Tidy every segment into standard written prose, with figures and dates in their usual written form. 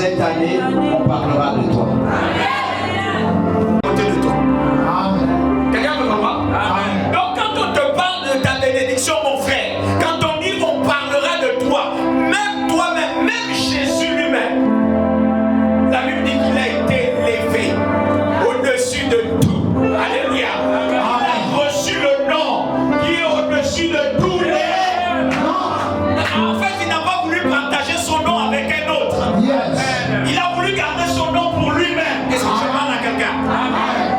cette année, on parlera de toi. Côté de toi. Quelqu'un me comprend? Donc quand on te parle de ta bénédiction, mon frère, quand on dit on parlera de toi, même toi-même, même Jésus lui-même, la Bible dit qu'il a été élevé au-dessus de tout. Alléluia. Il a reçu le nom qui est au-dessus de tous les noms. En fait, il n'a pas voulu partager son nom avec un autre. Il a voulu garder son nom pour lui-même. Est-ce que je parle à quelqu'un?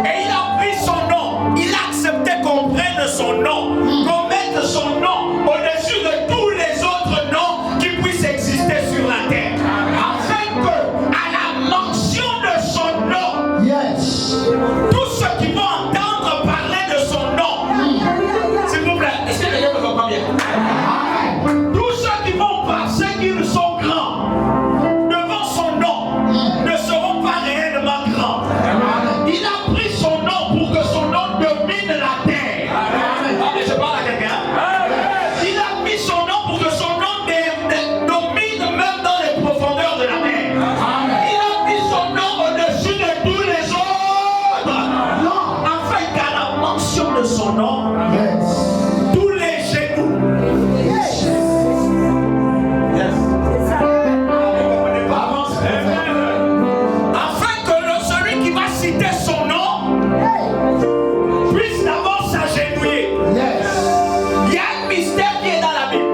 Et il a pris son nom. Il a accepté qu'on prenne son nom, qu'on mette son nom au-dessus de tous les autres noms qui puissent exister sur la terre. Afin que, à la mention de son nom, tous ceux qui vont entendre parler de son nom, s'il vous plaît, est-ce que quelqu'un me comprend bien? Tous ceux qui vont penser qu'ils sont grands devant son nom ne seront pas réellement grands. Il a pris son nom pour que son nom domine la terre. Je parle à quelqu'un. Il a mis son nom pour que son nom domine même dans les profondeurs de la terre. Il a mis son nom au-dessus de tous les autres. Afin qu'à la mention de son nom, tous les genoux. Afin que celui qui va citer son nom puisse d'abord s'agenouiller. Il y a un mystère qui est dans la Bible.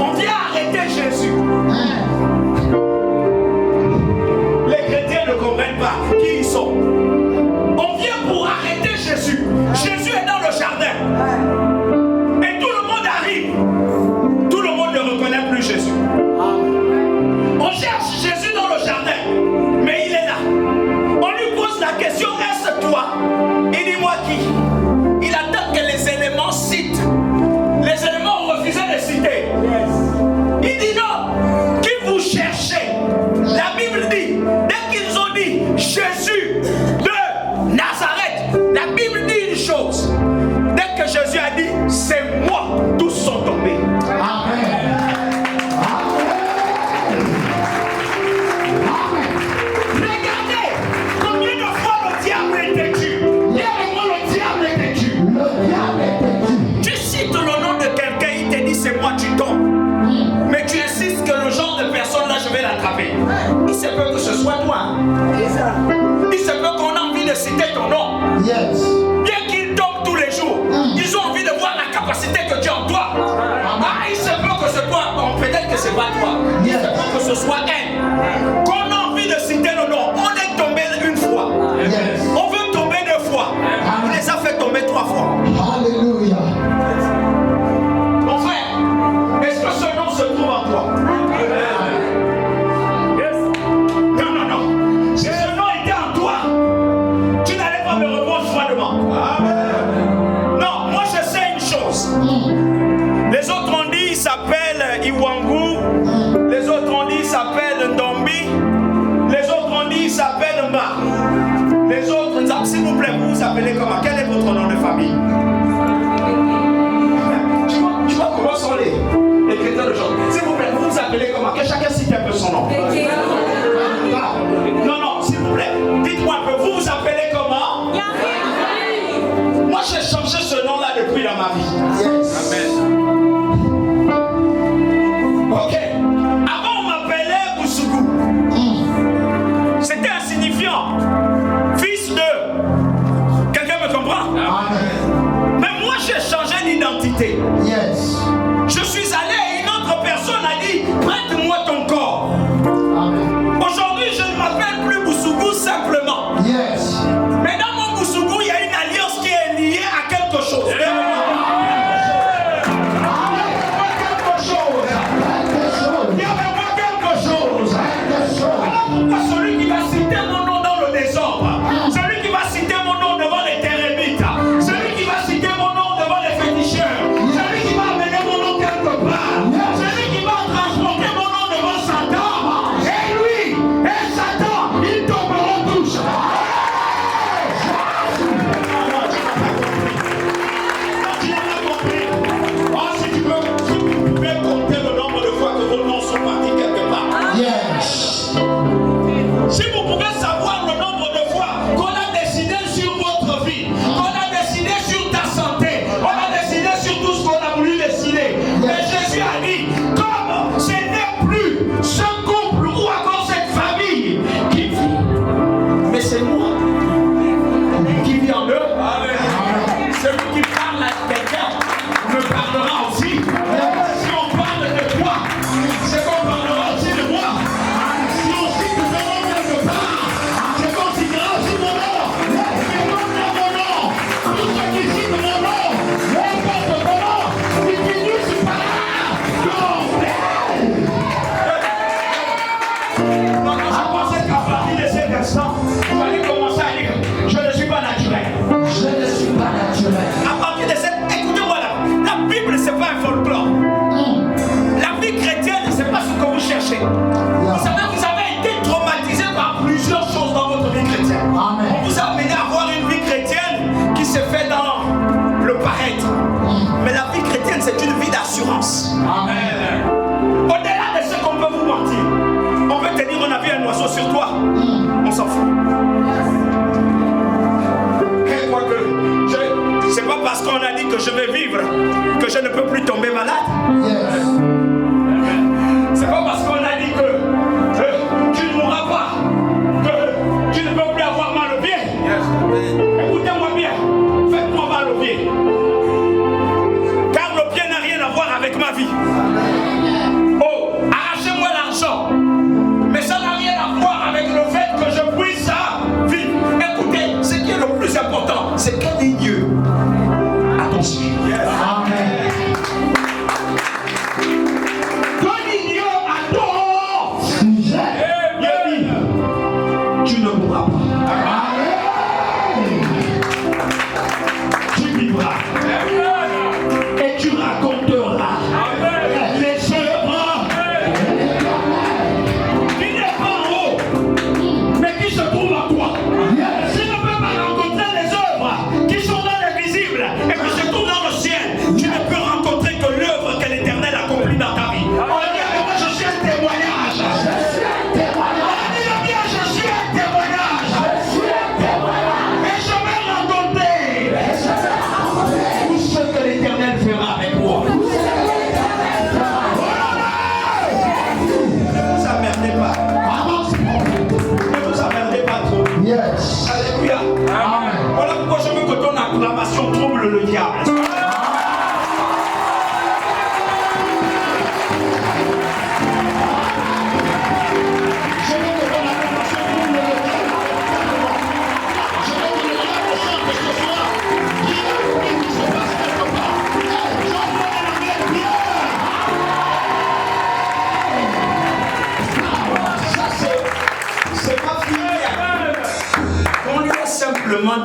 On vient arrêter Jésus. Les chrétiens ne comprennent pas qui ils sont. On vient pour arrêter Jésus. Jésus est dans le jardin. Et tout le monde arrive. Tout le monde ne reconnaît plus Jésus. On cherche Jésus dans le jardin, mais il est là. On lui pose la question, est-ce toi? Il dit, moi qui? Il attend que les éléments citent. Les éléments ont refusé de citer. Il dit non, qui vous cherchez? La Bible dit, dès qu'ils ont dit Jésus de Nazareth, la Bible dit une chose. Dès que Jésus a dit, c'est moi, tous sont tombés. Regardez combien de fois le diable est têtu. Dis-moi, le diable est têtu. Tu cites le nom de quelqu'un, il te dit c'est moi, tu tombes. Mais tu insistes que le genre de personne là, je vais l'attraper. Il se peut que ce soit toi. Il se peut qu'on ait envie de citer ton nom. Bien qu'il tombe tous les jours, ils ont envie de voir la capacité que tu as en toi. Il se peut que ce soit, bon, peut-être que c'est pas toi. Il se peut que ce soit elle. Qu'on a envie de citer le nom. On est tombé une fois. On veut tomber deux fois. On les a fait tomber trois fois. Alléluia. Mon frère, est-ce que ce nom se trouve en toi? Non, non, non. Si ce nom était en toi, tu n'allais pas me répondre froidement. Non, moi je sais une chose. Les autres ont dit il s'appelle Iwangu. Les autres ont dit il s'appelle Ndombi. Les autres ont dit il s'appelle Mba. Les autres, s'il vous plaît, vous vous appelez comment? Quel est votre nom de famille? Tu vois comment sont les chrétiens d'aujourd'hui? S'il vous plaît, vous vous appelez comment? Que chacun cite un peu son nom. Non, non, s'il vous plaît, dites-moi un peu, vous vous appelez comment? Moi j'ai changé ce nom-là depuis dans ma vie. Amen. Ok. Avant on m'appelait Boussougou. C'était insignifiant. Fils de. Quelqu'un me comprend? Mais moi j'ai changé d'identité. Je suis allé et une autre personne a dit prête-moi ton corps. Aujourd'hui je ne m'appelle plus Boussougou simplement. Mais dans mon Boussougou il y a une alliance qui est liée à quelque chose. Pourquoi celui qui va citer mon nom dans le désordre, celui qui va citer mon nom devant les térébites, celui qui va citer mon nom devant les féticheurs, celui qui va amener mon nom quelque part, celui qui va transporter mon nom devant Satan, et lui, et Satan, ils tomberont tous. Tu n'as pas compris. Oh, si tu pouvais compter le nombre de fois que vos noms sont partis quelque part.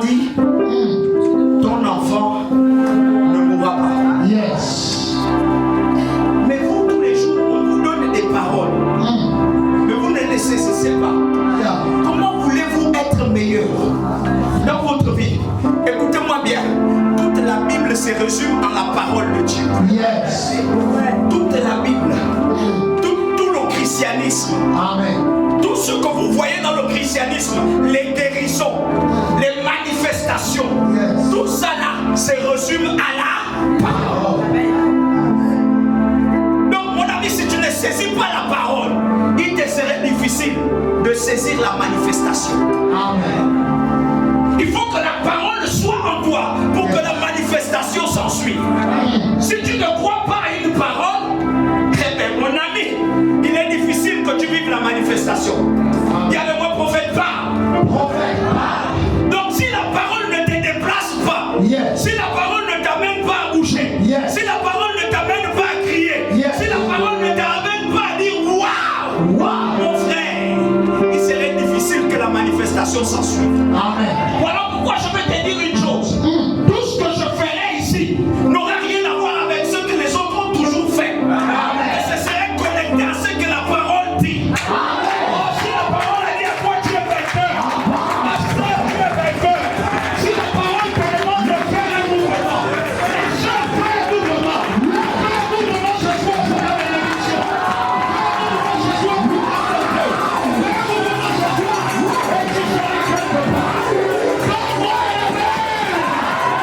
Testament dit, ton enfant ne mourra pas. Yes. Mais vous, tous les jours, on vous donne des paroles. Mais vous ne les saisissez pas. Yeah. Comment voulez-vous être meilleur dans votre vie? Écoutez-moi bien. Toute la Bible se résume en la parole de Dieu. Yes. Toute la Bible. Tout le christianisme. Amen. Tout ce que vous voyez dans le christianisme, les guérisons, les manifestations, Yes. tout ça là se résume à la parole. Donc mon ami, si tu ne saisis pas la parole, il te serait difficile de saisir la manifestation. Amen. Il faut que la parole soit en toi pour que la manifestation s'ensuive. Si tu ne crois pas à une parole, eh bien mon ami, il est difficile que tu vives la manifestation. Il y a le mot prophète parle. Prophète parle. Donc si la parole ne te déplace pas, Yes. si la parole ne t'amène pas à bouger, Yes. si la parole ne t'amène pas à crier, Yes. si la parole ne t'amène pas à dire waouh, Wow. mon frère, il serait difficile que la manifestation s'ensuive. Amen. Voilà pourquoi je vais te dire une chose. Tout ce que je ferai ici n'aura rien à voir avec ce que les autres ont toujours fait. Mais ce serait connecté à ce que la parole dit. Oh, si la parole a dit à toi tu es vainqueur, ma soeur tu es vainqueur. Si la parole te demande de faire un mouvement, je fais un mouvement. Fais un mouvement ce soir pour la bénédiction. Fais un mouvement ce soir pour la santé. Fais un mouvement ce soir et tu seras quelque part. Donne-moi la paix.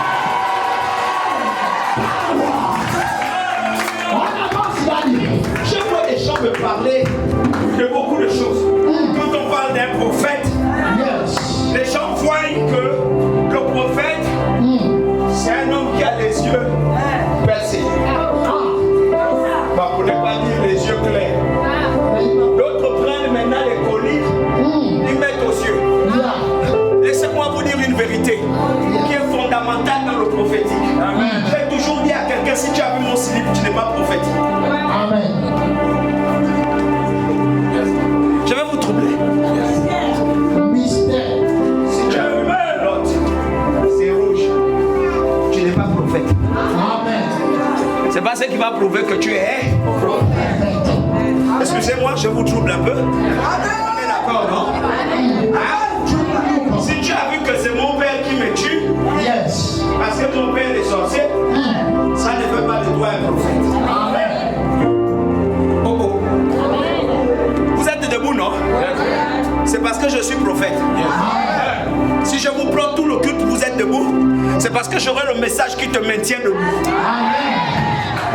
On avance, Daddy. Je vois des gens me parler de beaucoup de choses. Quand on parle d'un prophète, Yes. les gens voient que le prophète, c'est un homme qui a les yeux percés. Bah, pour ne pas dire les yeux clairs. D'autres prennent maintenant les colliers, ils mettent aux yeux. Yeah. Laissez-moi vous dire une vérité qui est fondamentale dans le prophétique. J'ai toujours dit à quelqu'un, si tu as vu mon slip, tu n'es pas prophétique. Amen. Je vais vous troubler. Mystère. Si tu as vu l'autre, c'est rouge, tu n'es pas prophète. Amen. C'est pas ce qui va prouver que tu es. Excusez-moi, je vous trouble un peu. On est d'accord, non? Hein? Si tu as vu que c'est mon père qui me tue, Yes. parce que mon père est sorcier, ça ne veut pas de toi un prophète. Amen. Oh oh. Vous êtes debout, non? C'est parce que je suis prophète. Si je vous prends tout le culte, vous êtes debout. C'est parce que j'aurai le message qui te maintient debout. Amen.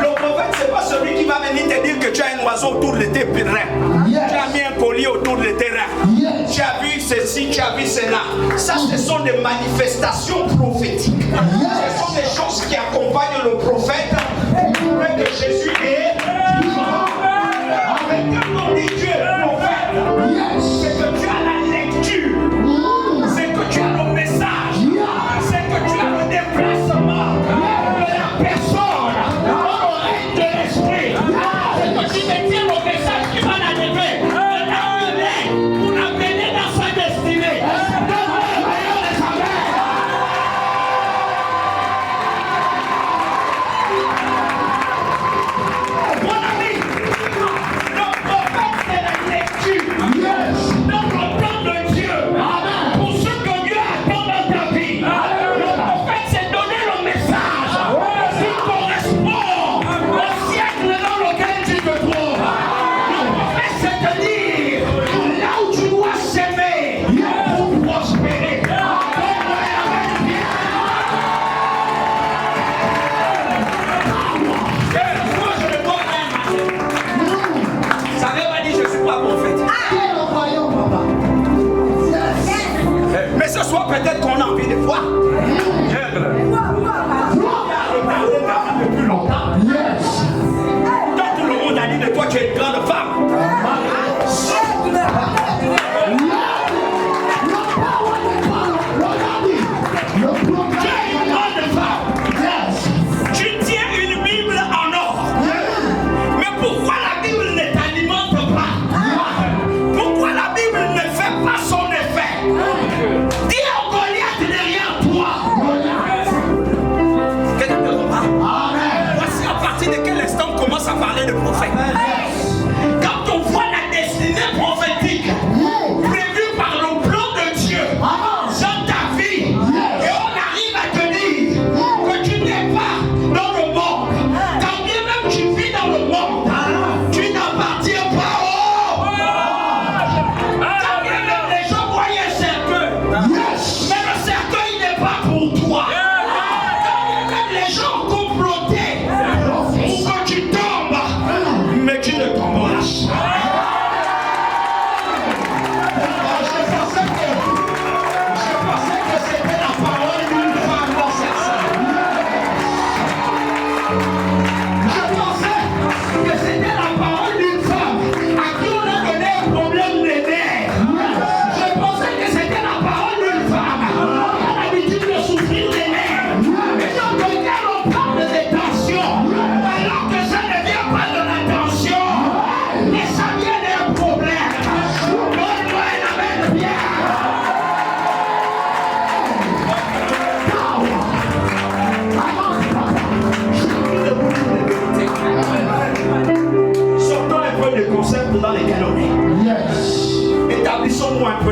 Le prophète, c'est pas celui qui va venir te dire que tu as un oiseau autour de tes reins. Yes. Tu as mis un collier autour de tes reins. Yes. Tu as vu ceci, tu as vu cela. Ça, ce sont des manifestations prophétiques. Ce sont des choses qui accompagnent le prophète pour prouver que Jésus est vivant. Quand on dit Dieu est prophète, Yes. c'est que tu as la lecture, c'est que tu as le message, c'est que tu as le déplacement de la personne dans le règne de l'esprit. C'est que tu détiens le message qui va l'arriver, de l'amener pour l'amener dans sa destinée. Donne-moi le rayon de sa main. Mon ami, le prophète c'est la lecture. Yes. Dans le plan de Dieu, pour ce que Dieu attend dans ta vie, le prophète s'est donné le message qui correspond au siècle dans lequel tu te trouves. Le prophète c'est te dire là où tu dois s'aimer pour prospérer. Donne-moi la main bien. Moi je ne vois rien. Ça veut pas dire que je ne suis pas prophète. Quel royaume, papa. Yes. Mais ce soir, peut-être qu'on a envie de voir. Depuis longtemps. Yes. Quand tout le monde a dit de toi, tu es une grande femme. Tu es une grande femme. Tu tiens une Bible en or. Mais pourquoi la Bible ne t'alimente pas? Pourquoi la Bible ne fait pas son effet? Dis au Goliath de rien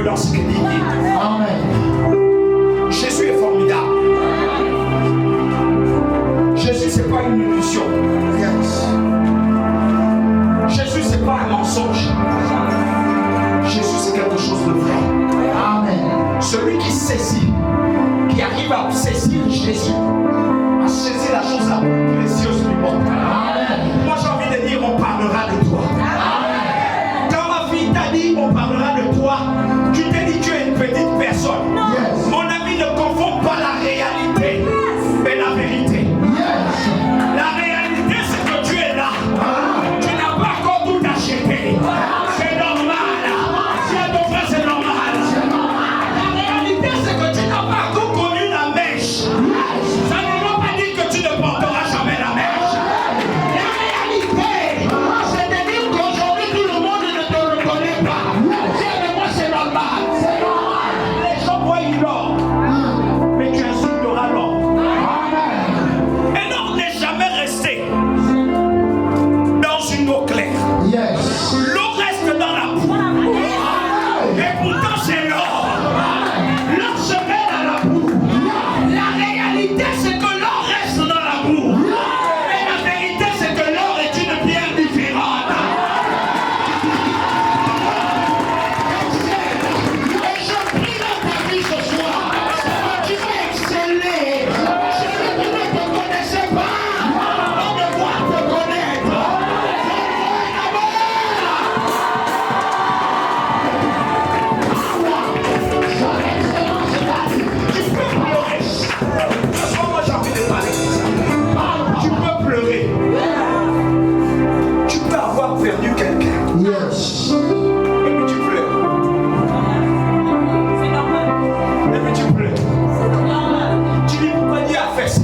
dans ce qu'il dit. Amen. Jésus est formidable. Jésus, c'est pas une illusion. Yes. Jésus, c'est pas un mensonge. Jésus, c'est quelque chose de vrai. Amen. Celui qui saisit, qui arrive à saisir Jésus, à saisir la chose la plus précieuse du monde. Amen. Moi, j'ai envie de dire, on parlera de toi. Quand ma fille t'a dit, on parlera de toi, tu t'es dit, tu es une petite personne. Yes. Mon ami, ne confonds pas la réalité et la vérité. Yes. La réalité, c'est que tu es là. Tu n'as pas encore tout acheté. C'est normal. Si à ton frère, c'est normal. La réalité, c'est que tu n'as pas encore connu la mèche. Ça ne veut pas dire que tu ne porteras jamais la mèche. La réalité, c'est de dire qu'aujourd'hui, tout le monde ne te reconnaît pas. Mais moi, c'est normal. Les gens voient l'or, mais tu insulteras l'or. Et l'or n'est jamais resté dans une eau claire. Yes. L'eau reste dans la boue. Et pourtant c'est l'or. L'or se met dans la boue. La réalité c'est que l'or reste dans la boue. Et la vérité c'est que l'or est une pierre différente. Et je prie dans ta vie ce soir. Tu vas exceller. Celui qui ne te connaissait pas va devoir te connaître. Tu peux pleurer. Parce que moi j'ai envie de parler de ça. Tu peux pleurer. Tu peux avoir perdu quelqu'un. Yes. Et puis tu pleures. Et puis tu pleures. Tu dis pourquoi Dieu a fait ça.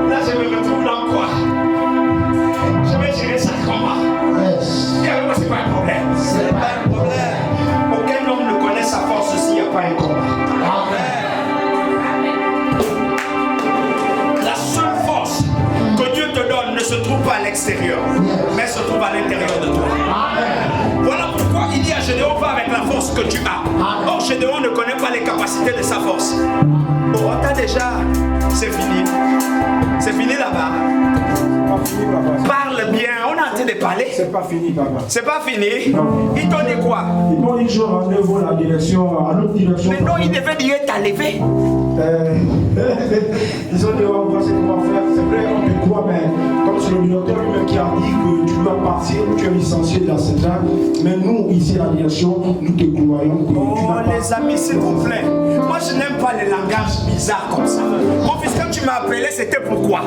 Là je me retrouve dans quoi. Je vais gérer ça comment. Yes. Et moi c'est pas un problème. C'est pas un problème. Aucun homme ne connaît sa force s'il n'y a pas un combat. La seule force que Dieu te donne ne se trouve pas à l'extérieur, mais se trouve à l'intérieur de toi. Amen. Voilà pourquoi il dit à Gédéon, va avec la force que tu as. Or, Gédéon ne connaît pas les capacités de sa force. Oh, t'as déjà, c'est fini. C'est fini là-bas. Pas fini, papa. Parle bien, on est en train de parler. C'est pas fini, papa. C'est pas fini. Non. Il t'en dit quoi? Ils m'ont dit que je rendez-vous à la direction, à l'autre direction. Mais non, il devait dire t'as levé. Ils ont dit, on va voir ce qu'on va faire. C'est vrai, on te croit, mais comme c'est le directeur lui-même qui a dit que tu dois partir, tu es licencié de la centrale. Mais nous, ici à la direction, nous te croyons que tu Oh n'as pas. les amis, s'il vous plaît. Moi je n'aime pas les langages bizarres comme ça. Mon fils, quand tu m'as appelé, c'était pourquoi?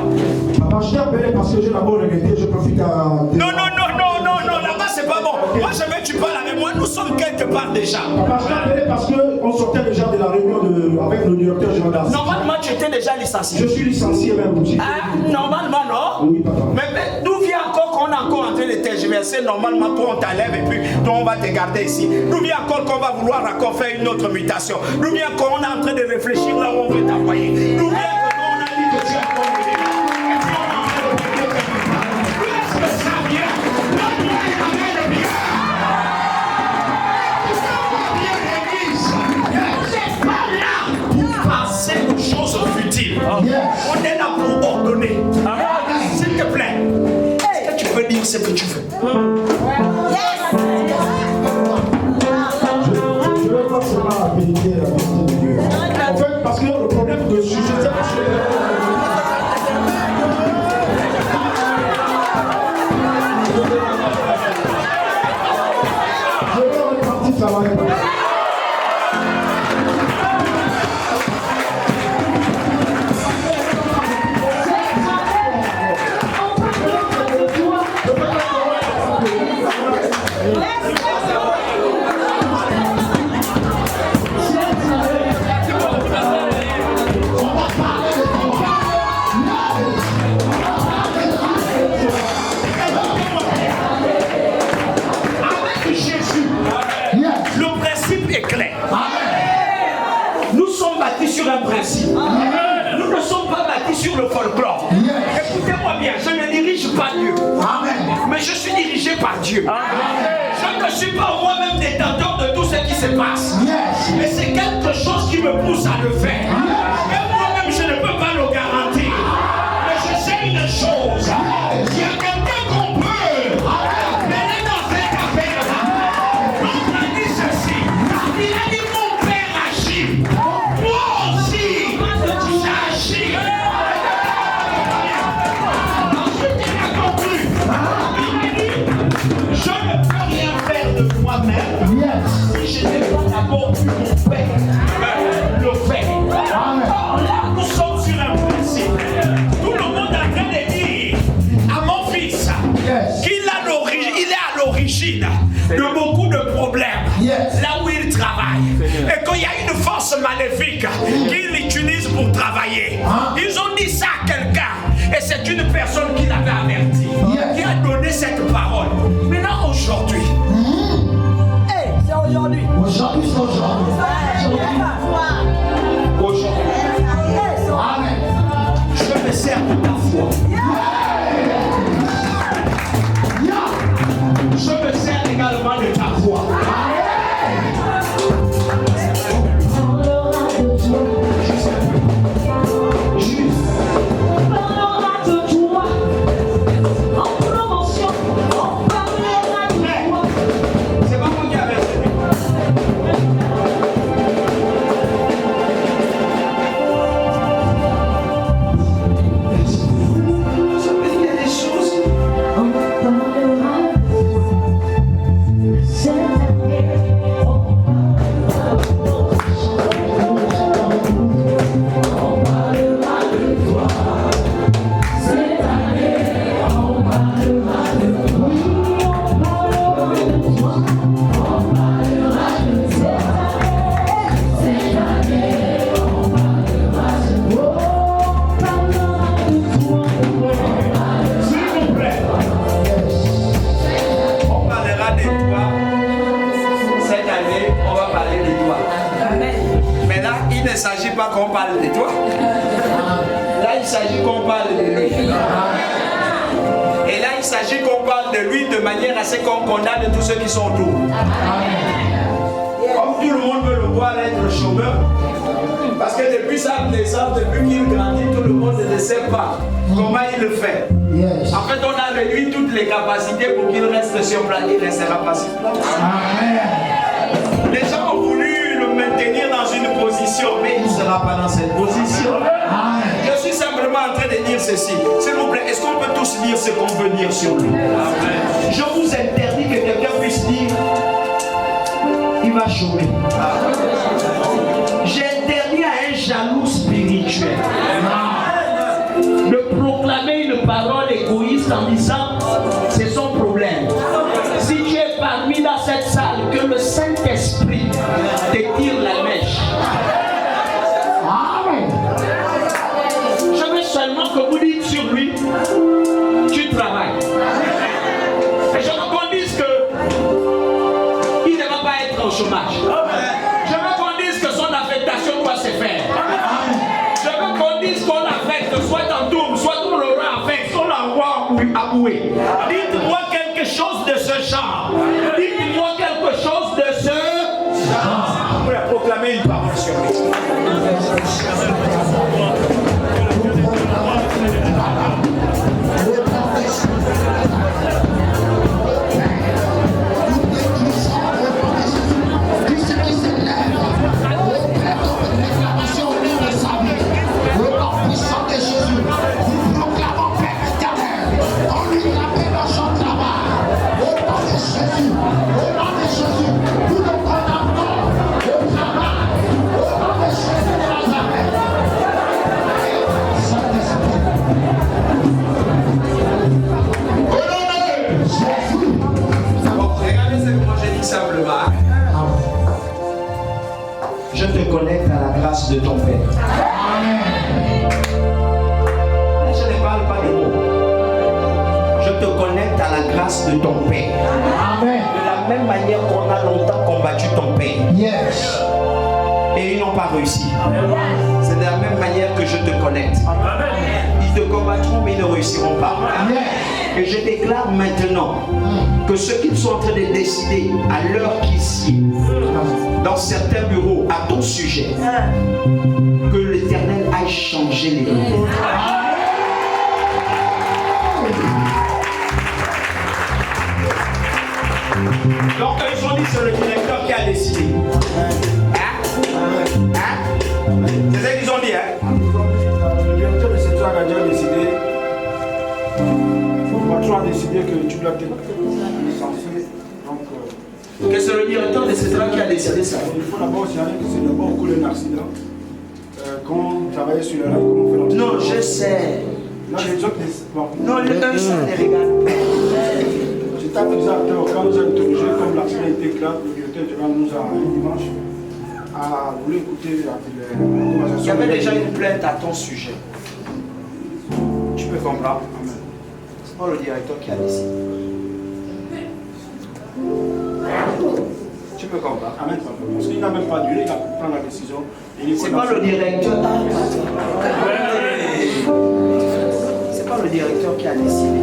Papa, je t'ai appelé parce que j'ai d'abord regretté, je profite à. Non, là-bas c'est pas bon. Moi je veux que tu parles avec moi, nous sommes quelque part déjà. Papa, je t'ai appelé parce qu'on sortait déjà de la réunion avec le directeur général. Normalement tu étais déjà licencié. Je suis licencié même aussi. Ah, normalement non. Oui, papa. Mais d'où vient encore qu'on est encore en train de tergiverser? Normalement toi on t'enlève et puis toi on va te garder ici. D'où vient encore qu'on va vouloir encore faire une autre mutation? D'où vient qu'on est en train de réfléchir là où on veut t'envoyer? D'où vient qu'on a dit que tu es convenu? Et puis on est en train de parler quelque part. D'où est-ce que ça vient? Donne-moi une main de bien. Bien l'église. On n'est pas là pour penser aux choses futiles. Yes. On est là pour ordonner. S'il te plaît, est-ce que tu peux dire ce que tu veux? Je ne veux pas seulement la vérité et la vérité de Dieu. En fait, parce que le problème de sujet, c'est parce que. Je vais repartir travailler. Avec Jésus, Yes. le principe est clair. Amen. Nous sommes bâtis sur un principe. Nous ne sommes pas bâtis sur le folklore. Yes. Écoutez-moi bien, je ne dirige pas Dieu, Amen. mais je suis dirigé par Dieu. Je je ne suis pas moi-même détenteur de tout ce qui se passe. Yes. Mais c'est quelque chose qui me pousse à le faire. Et moi-même, je ne peux pas le garantir. Mais je sais une chose. Il y a quelqu'un qu'on peut. Mais là, dans cette affaire-là, l'autre a dit ceci. Il a dit, mon père agit. Moi aussi, j'agis. Ensuite, il a conclu. Il a dit, je ne peux rien faire de moi-même. Yes. Si je n'ai pas d'abord vu mon père le faire. Amen. Là, nous sommes sur un principe. Tout le monde est en train de dire à mon fils Yes. qu'il est à l'origine de beaucoup de problèmes. Yes. Là où il travaille. Et qu'il y a une force maléfique qu'il utilise pour travailler. Ils ont dit ça à quelqu'un. Et c'est une personne qui l'avait averti. Yes. Qui a donné cette parole. Maintenant, aujourd'hui. C'est aujourd'hui. Aujourd'hui, c'est aujourd'hui. Aujourd'hui. Amen. Je me sers de ta foi. Yeah. Je me sers également de ta foi. C'est pas moi qui avais fait. Il y a des choses. S'il vous plaît. On parlera de toi. Cette année, on va parler de toi. Mais là, il ne s'agit pas qu'on parle de toi. Là, il s'agit qu'on parle de lui. Et là, il s'agit qu'on parle de lui de manière à ce qu'on condamne tous ceux qui sont autour. Comme tout le monde veut le voir être chômeur. Parce que depuis sa naissance, depuis qu'il grandit, tout le monde ne sait pas comment il le fait. Yes. En fait, on a réduit toutes les capacités pour qu'il reste sur place. Il ne restera pas sur place. Amen. Les gens ont voulu le maintenir dans une position, mais il ne sera pas dans cette position. Amen. Je suis simplement en train de dire ceci. S'il vous plaît, est-ce qu'on peut tous dire ce qu'on veut dire sur lui? Amen. Je vous interdis que quelqu'un puisse dire il va chômer. J'interdis à un jaloux spirituel de proclamer une parole égoïste en disant c'est son problème. Si tu es parmi dans cette salle, que le Saint-Esprit te tire la mèche. Amen. Je veux seulement que vous dites sur lui, tu travailles. Et je veux qu'on dise que il ne va pas être au chômage. Je veux qu'on dise que son affectation doit se faire. Je veux qu'on dise qu'on affecte soit en tourne, soit on l'aura affecté, on l'envoie à bouer. Dites-moi quelque chose de ce genre. Dites-moi quelque chose de ce genre. Pour proclamer une parole sur lui. Je te connecte à la grâce de ton Père. Amen. Là, je ne parle pas de mots. Je te connecte à la grâce de ton Père. Amen. De la même manière qu'on a longtemps combattu ton Père. Yes. et ils n'ont pas réussi. C'est de la même manière que je te connecte. Ils te combattront mais ils ne réussiront pas. Et je déclare maintenant que ceux qui sont en train de décider à l'heure qui sied dans certains bureaux à ton sujet, que l'Éternel aille changer les noms. Donc ils ont dit c'est le directeur qui a décidé. C'est ça qu'ils ont dit, Le directeur de cette a déjà décidé. Le patron a décidé que tu dois être licencié. Donc, que c'est le directeur de cette qui a décidé ça. il faut d'abord signaler que c'est d'abord coulé un accident. Quand on travaillait sur la rail, comment on fait Non, je sais. Là, les autres, bon. Non, le ça les regarde. J'étais accusateur quand nous avons interrogé, comme l'accident était grave, le directeur général nous a dimanche à vouloir écouter la conversation. Il y avait déjà une plainte à ton sujet. Tu peux comprendre. Amen. C'est pas le directeur qui a décidé. Tu peux comprendre. Amen, papa. Parce qu'il n'a même pas duré, il a pu prendre la décision. C'est pas le directeur. C'est pas le directeur qui a décidé.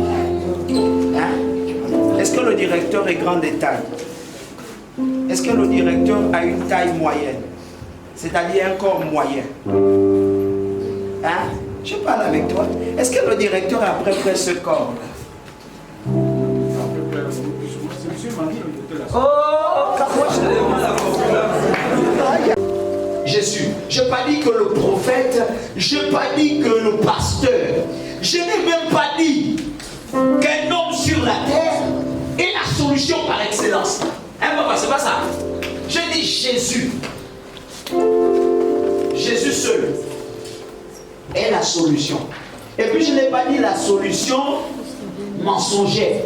Hein? Est-ce que le directeur est grand de taille? Est-ce que le directeur a une taille moyenne? C'est-à-dire un corps moyen? Hein? Je parle avec toi. Est-ce que le directeur a à peu près ce corps? C'est monsieur Mani, le directeur de la Jésus, je n'ai pas dit que le prophète, je n'ai pas dit que le pasteur, je n'ai même pas dit qu'un homme sur la terre est la solution par excellence. Hein, papa, c'est pas ça. Je dis Jésus. Jésus seul est la solution. Et puis je n'ai pas dit la solution mensongère.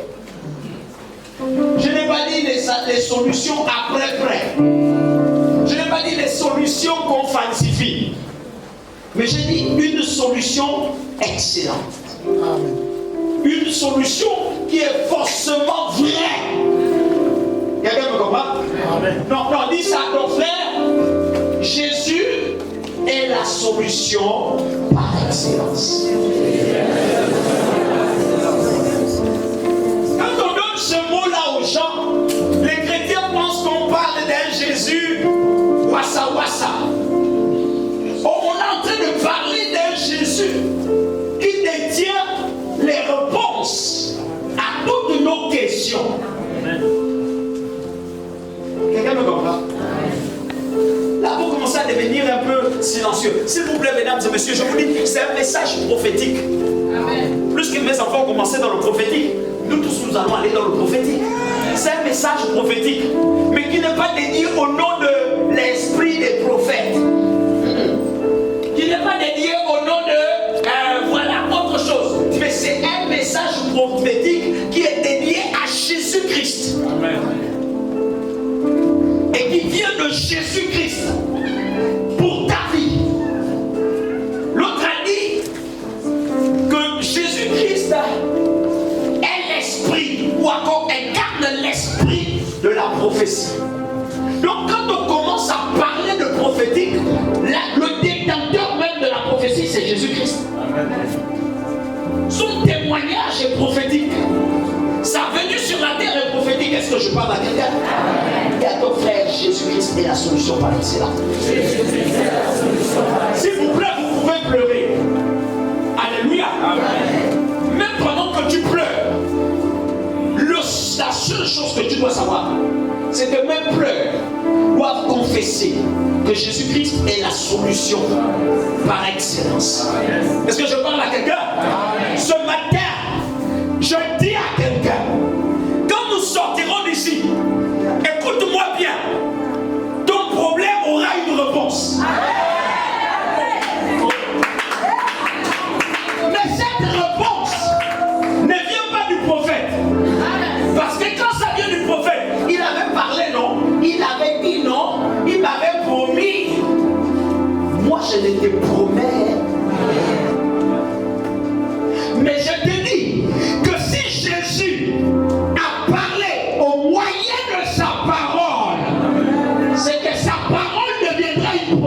Je n'ai pas dit les solutions après-près. Je n'ai pas dit les solutions qu'on falsifie. Mais j'ai dit une solution excellente. Amen. Une solution qui est forcément vraie. Quelqu'un me comprend? Amen. Non, dis ça à ton frère. Jésus est la solution par excellence. Quand on donne ce mot-là aux gens, les chrétiens pensent qu'on parle d'un Jésus wassa wassa. On est en train de parler d'un Jésus qui détient les réponses à toutes nos questions. Quelqu'un me comprend? Là, vous commencez à devenir un peu silencieux. S'il vous plaît, mesdames et messieurs, je vous dis, c'est un message prophétique. Amen. Plus que mes enfants ont commencé dans le prophétique, nous tous nous allons aller dans le prophétique. C'est un message prophétique, mais qui n'est pas dédié au nom de l'esprit des prophètes. Qui n'est pas dédié au nom de voilà, autre chose. Mais c'est un message prophétique qui est dédié à Jésus-Christ. Amen. Et qui vient de Jésus-Christ pour ta vie. L'autre a dit que Jésus-Christ est l'esprit, ou encore incarne l'esprit de la prophétie. Donc quand on commence à parler de prophétique, le détenteur même de la prophétie, c'est Jésus-Christ. Son témoignage est prophétique. Sa venue sur la terre est prophétique. Est-ce que je parle à quelqu'un? Et à ton frère, Jésus-Christ est la solution par excellence. S'il vous plaît, vous pouvez pleurer. Alléluia. Amen. Même pendant que tu pleures, la seule chose que tu dois savoir, c'est que mes pleurs doivent confesser que Jésus-Christ est la solution par excellence. Est-ce que je parle à quelqu'un? Ce matin, je dis à quelqu'un, quand nous sortirons d'ici, écoute-moi bien, ton problème aura une réponse. Mais cette réponse ne vient pas du prophète. Parce que quand ça vient du prophète, il avait parlé, non? Il avait dit non, il m'avait promis. Moi, je ne te promets. Mais je te dis que si Jésus a parlé au moyen de sa parole, c'est que sa parole deviendra une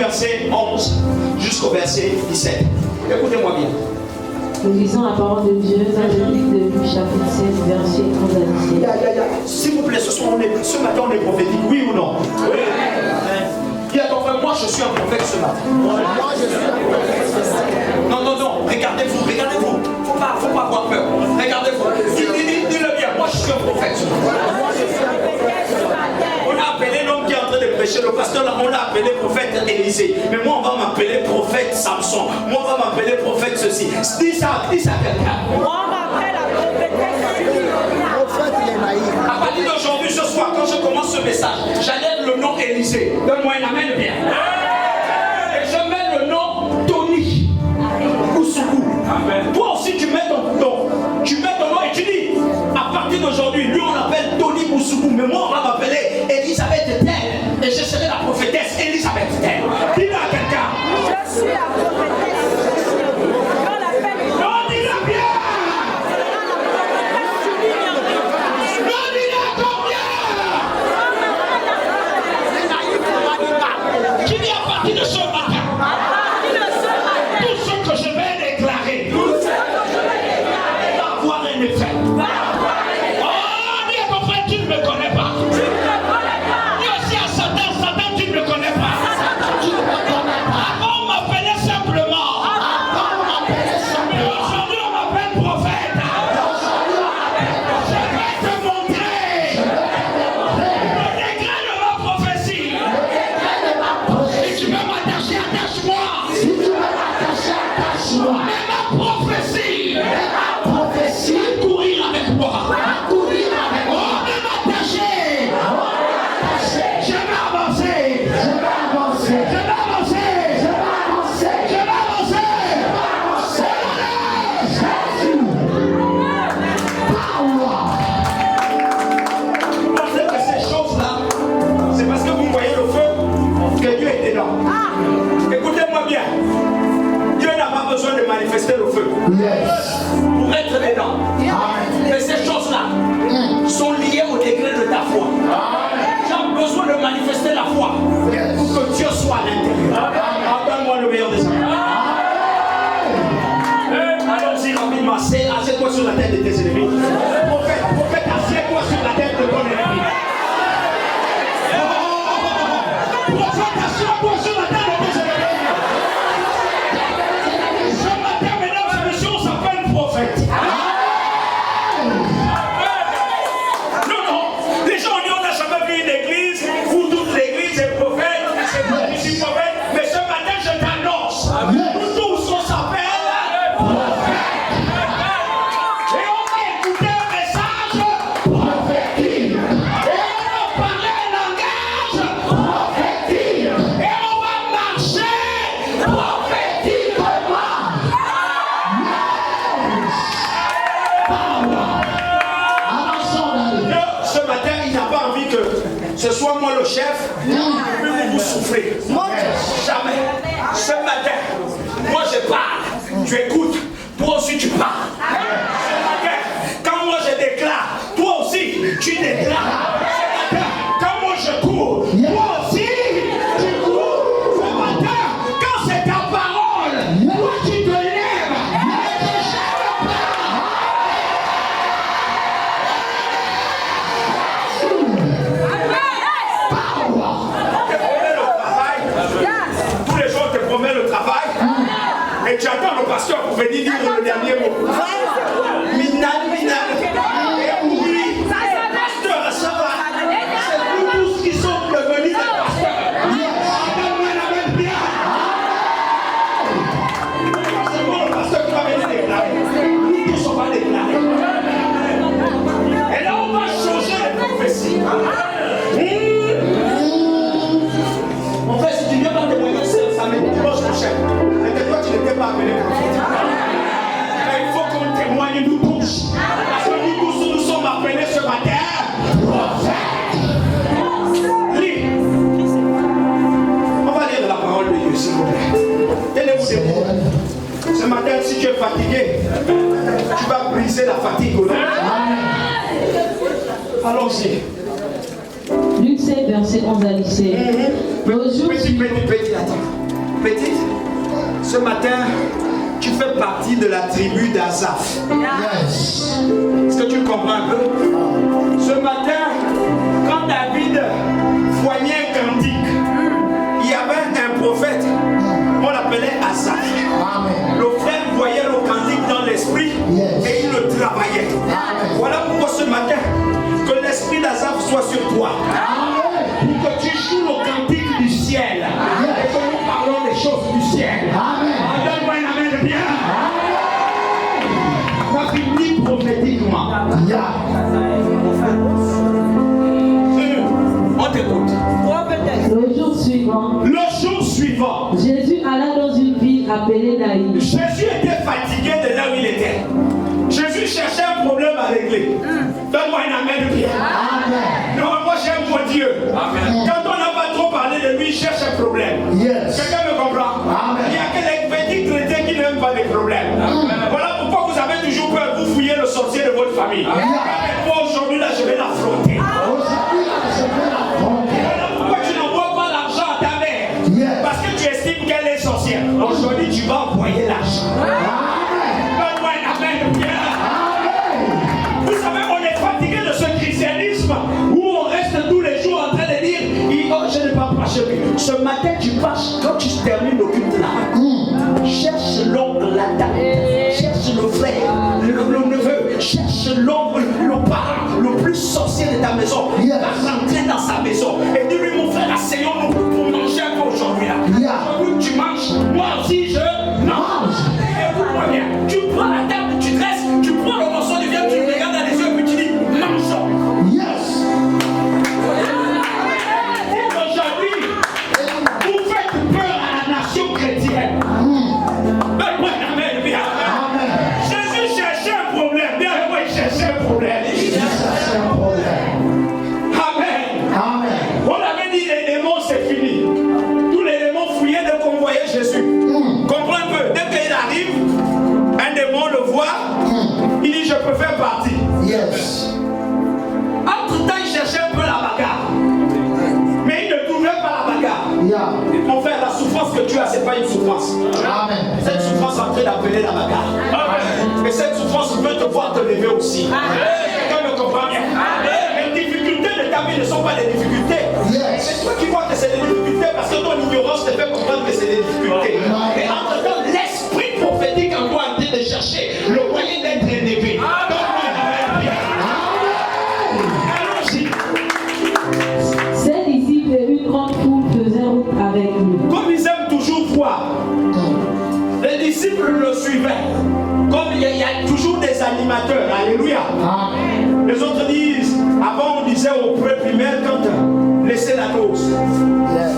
verset 11 jusqu'au verset 17. Écoutez-moi bien. Nous lisons la parole de Dieu dans le livre de Luc chapitre 16, verset 11 à 17. S'il vous plaît, ce matin on est prophétique, oui ou non? Oui. Dis à ton frère, moi je suis un prophète ce matin. Moi je suis un prophète. Non, regardez-vous. Faut pas avoir peur. Regardez-vous. Dis-le bien, moi je suis un prophète ce matin. On a appelé l'homme qui est en train de prêcher, le pasteur là, on l'a appelé prophète Élisée. Mais moi on va m'appeler prophète Samson. Moi on va m'appeler prophète ceci. Dis ça à quelqu'un. Moi, on m'appelle la prophétesse. Prophète, il est naïf. À partir d'aujourd'hui, ce soir, quand je commence ce message, j'enlève le nom Élisée. Donne-moi un amen bien. Et je mets le nom Tony Ousougou. Toi aussi, tu mets ton nom. Tu mets ton nom et tu dis, à partir d'aujourd'hui, lui on l'appelle Tony Ousougou. Mais moi, on va m'appeler Elisabeth Tell. Et je serai la prophétesse Elisabeth Tell. Dis-le à quelqu'un. Je suis la prophétesse. On l'appelle. Non, dis-le bien. Qui dit à partir de ce matin, tout ce que je vais déclarer va avoir un effet. Oh, dis à ton frère, tu ne me connais pas. Dis aussi à Satan, tu ne me connais pas. Avant, on m'appelait simplement. Mais aujourd'hui, on m'appelle prophète. Je vais te montrer le degré de ma prophétie. Si tu veux m'attacher, attache-moi. Mais ma prophétie, va courir avec moi. Oh, mais m'attacher. Je vais avancer. Vous pensez que ces choses-là, c'est parce que vous voyez le feu que Dieu est dedans. Écoutez-moi bien. Dieu n'a pas besoin de manifester le feu pour être dedans. Mais ces choses-là sont liées au degré de ta foi. Tu as besoin de manifester la foi pour que Dieu soit à l'intérieur. Donne-moi le meilleur des hommes. Allons-y rapidement. Assieds-toi sur la tête de tes ennemis. Prophète, assieds-toi sur la tête de ton ennemi. Prophète, assieds-toi sur la tête de tes ennemis. Ce matin, mesdames et messieurs, on s'appelle prophète. Non, les gens ont dit on n'a jamais vu une église où toute l'église est prophète, je suis prophète, mais ce matin je t'annonce, nous tous on s'appelle prophète. Et on va écouter un message prophétique. Et on va parler un langage prophétique. Et on va marcher prophétiquement. Ce matin, il n'a pas envie que ce soit moi le chef, mais vous souffrez. Jamais. Ce matin, moi je parle, tu écoutes, toi aussi tu parles. Ce matin, quand moi je déclare, toi aussi tu déclares. Ce matin, quand moi je cours, toi aussi tu cours. Ce matin, quand c'est ta parole, toi tu te lèves et tu gères pas. Tous les jours, on te promet le travail. Et tu attends le pasteur pour venir dire le dernier mot. Et oui, pasteur, ça va. C'est nous tous qui sommes devenus des pasteurs. Donne-moi la même bien. C'est bon, le pasteur qui va venir déclarer. Nous tous, on va déclarer. Et là, on va changer les prophéties. Mon frère, si tu viens pas témoigner, ça met dimanche prochain. Mais que toi, tu n'étais pas appelé prophète. Mais il faut qu'on témoigne nous tous. Parce que nous tous, nous sommes appelés ce matin prophète. Lis. On va lire la parole de Dieu, s'il vous plaît. Tenez-vous debout. Ce matin, si tu es fatigué, tu vas briser la fatigue au nom. Allons-y. Luc 7, verset 11 à 17. Petit, attends. Petite, ce matin, tu fais partie de la tribu d'Azaph. Yes. Est-ce que tu comprends un peu? Ce matin, quand David voyait un cantique, il y avait un prophète, on l'appelait Asaph. Amen. Le frère voyait le cantique dans l'esprit et il le travaillait. Voilà pourquoi ce matin, que l'esprit d'Asaph soit sur toi. Pour que tu joues le cantique du ciel. Et que nous parlons des choses du ciel. Amen. Donne-moi une amène bien. Ça finit prophétiquement. Yeah. On t'écoute. Le jour suivant, Le jour suivant, Jésus alla dans une ville appelée Naïm. Jésus était fatigué de là où il était. Jésus cherchait un problème à régler. Donne-moi une amène bien. Amen. Non, moi j'aime mon Dieu. Amen. Quand on n'a pas trop parlé de lui, il cherche un problème. Yes. Quelqu'un me comprend? Amen. Il y a que les petits chrétiens qui n'aiment pas les problèmes. Voilà pourquoi vous avez toujours peur, vous fouillez le sorcier de votre famille. Mais moi aujourd'hui là, je vais l'affronter. Aujourd'hui, là, je vais l'affronter. Voilà pourquoi tu n'envoies pas l'argent à ta mère. Yes. Parce que tu estimes qu'elle est sorcière. Aujourd'hui, tu vas envoyer l'argent. Amen. Donne-moi une amène bien. Vous savez, on est fatigué de ce christianisme où on reste tous les jours en train de dire oh, je n'ai pas prêché. Ce matin, tu passes, quand tu termines le culte là, cherche l'oncle, la dame, cherche le frère, le neveu, cherche l'oncle, le parent, le plus sorcier de ta maison. Il va rentrer dans sa maison et dis-lui, mon frère, asseyons-nous pour manger un peu aujourd'hui là. Aujourd'hui, tu manges, moi aussi je mange. Écoute-moi bien, tu prends la table, tu dresses, tu prends le morceau de viande, tu le regardes dans les yeux et puis tu dis, mangeons. Yes. Aujourd'hui, vous faites peur à la nation chrétienne. Donne-moi une amène, bien. Amen. Jésus cherchait un problème. Bien, moi, il cherchait un problème. C'est un problème. Amen. Amen. On avait dit les démons, c'est fini. Tous les démons fouillaient dès qu'on voyait Jésus. Comprends un peu. Dès qu'il arrive, un démon le voit, il dit, je peux faire partie. Yes. Entre-temps, il cherchait un peu la bagarre. Mais il ne trouvait pas la bagarre. Yeah. Mon frère, la souffrance que tu as, ce n'est pas une souffrance. Amen. Cette souffrance est en train d'appeler la bagarre. Et cette souffrance veut te voir te lever aussi. Quelqu'un me comprend bien? Les difficultés de ta vie ne sont pas des difficultés. Yes. C'est toi qui vois que c'est des difficultés parce que ton ignorance te fait comprendre que c'est des difficultés. Et entre-temps, l'esprit prophétique en toi est en train de chercher le moyen d'être élevé. Allons-y. Ses disciples et une grande foule faisaient route avec lui. Comme ils aiment toujours voir, les disciples le suivaient. Comme il y a toujours des animateurs. Alléluia. Amen. Les autres disent, avant on disait au pré-primaire quand laissez la dose. Yes.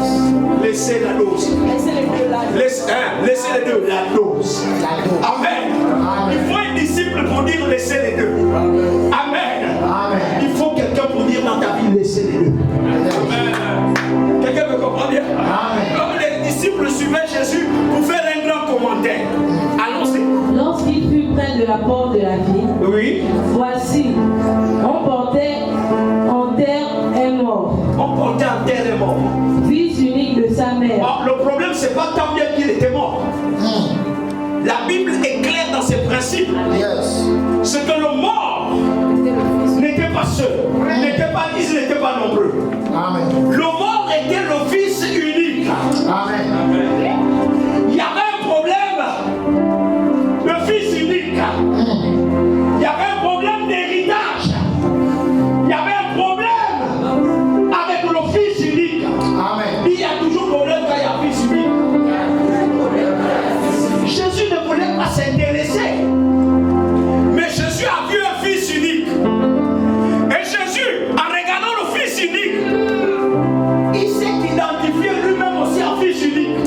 Laissez la dose. Laissez les deux, la dose. La dose. Amen. Amen. Il faut un disciple pour dire laissez les deux. Amen. Amen. Il faut quelqu'un pour dire dans ta vie laissez les deux. Quelqu'un me comprend bien? Amen. Comme les disciples suivaient Jésus pour faire un grand commentaire. Allons-y. Lorsqu'il fut près de la porte de la ville, Oui. voici, on portait en terre un mort, On portait en terre et mort. fils unique de sa mère. Or, le problème, c'est pas tant bien qu'il était mort. La Bible est claire dans ses principes. Yes. C'est que le mort n'était pas seul, ils n'étaient pas nombreux. Amen. Le mort était le fils unique. Amen. Il y avait un problème. Le fils unique. Il y avait un problème d'héritage. Il y avait un problème avec le fils unique. Amen. Il y a toujours problème quand il y a un fils unique. Jésus ne voulait pas s'intéresser. Mais Jésus a vu un fils unique. Et Jésus, en regardant le fils unique, il s'est identifié lui-même aussi en fils unique.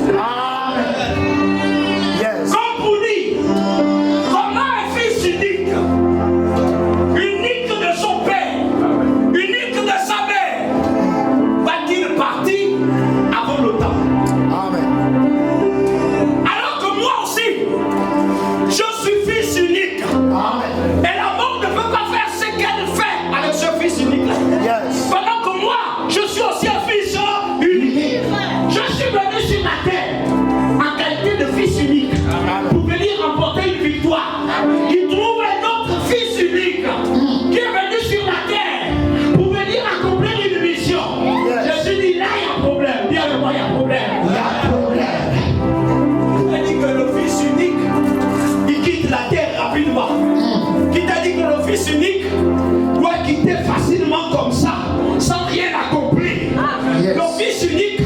Yes. Le fils unique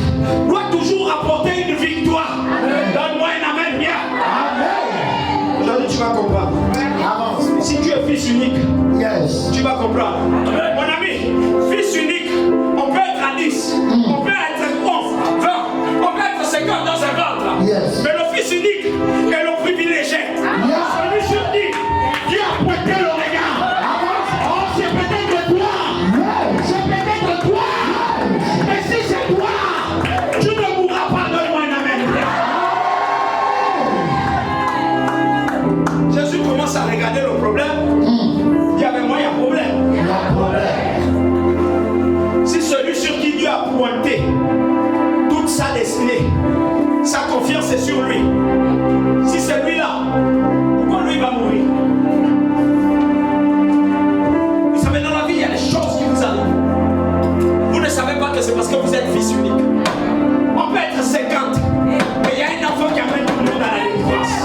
doit toujours apporter une victoire. Donne-moi un amen bien. Amen. Aujourd'hui, tu vas comprendre. Avance. Si tu es fils unique, Yes. tu vas comprendre. Mon ami, fils unique, on peut être à 10, on peut être 11, 20, on peut être 50 dans un ventre. Yes. Mais le fils unique est le privilégié. Celui sur qui Dieu a pointé le regard. Oh, c'est peut-être toi. C'est peut-être toi. Mais si c'est toi, tu ne mourras pas. Donne-moi un amen. Jésus commence à regarder le problème. Il y avait moi, il y a problème. Il y a problème. Si celui sur qui Dieu a pointé toute sa destinée, sa confiance est sur lui. Si c'est lui-là, pourquoi lui va mourir? Vous savez, dans la vie, il y a des choses qui vous arrivent. Vous ne savez pas que c'est parce que vous êtes fils unique. On peut être 50, mais il y a un enfant qui amène tout le monde à la délivrance.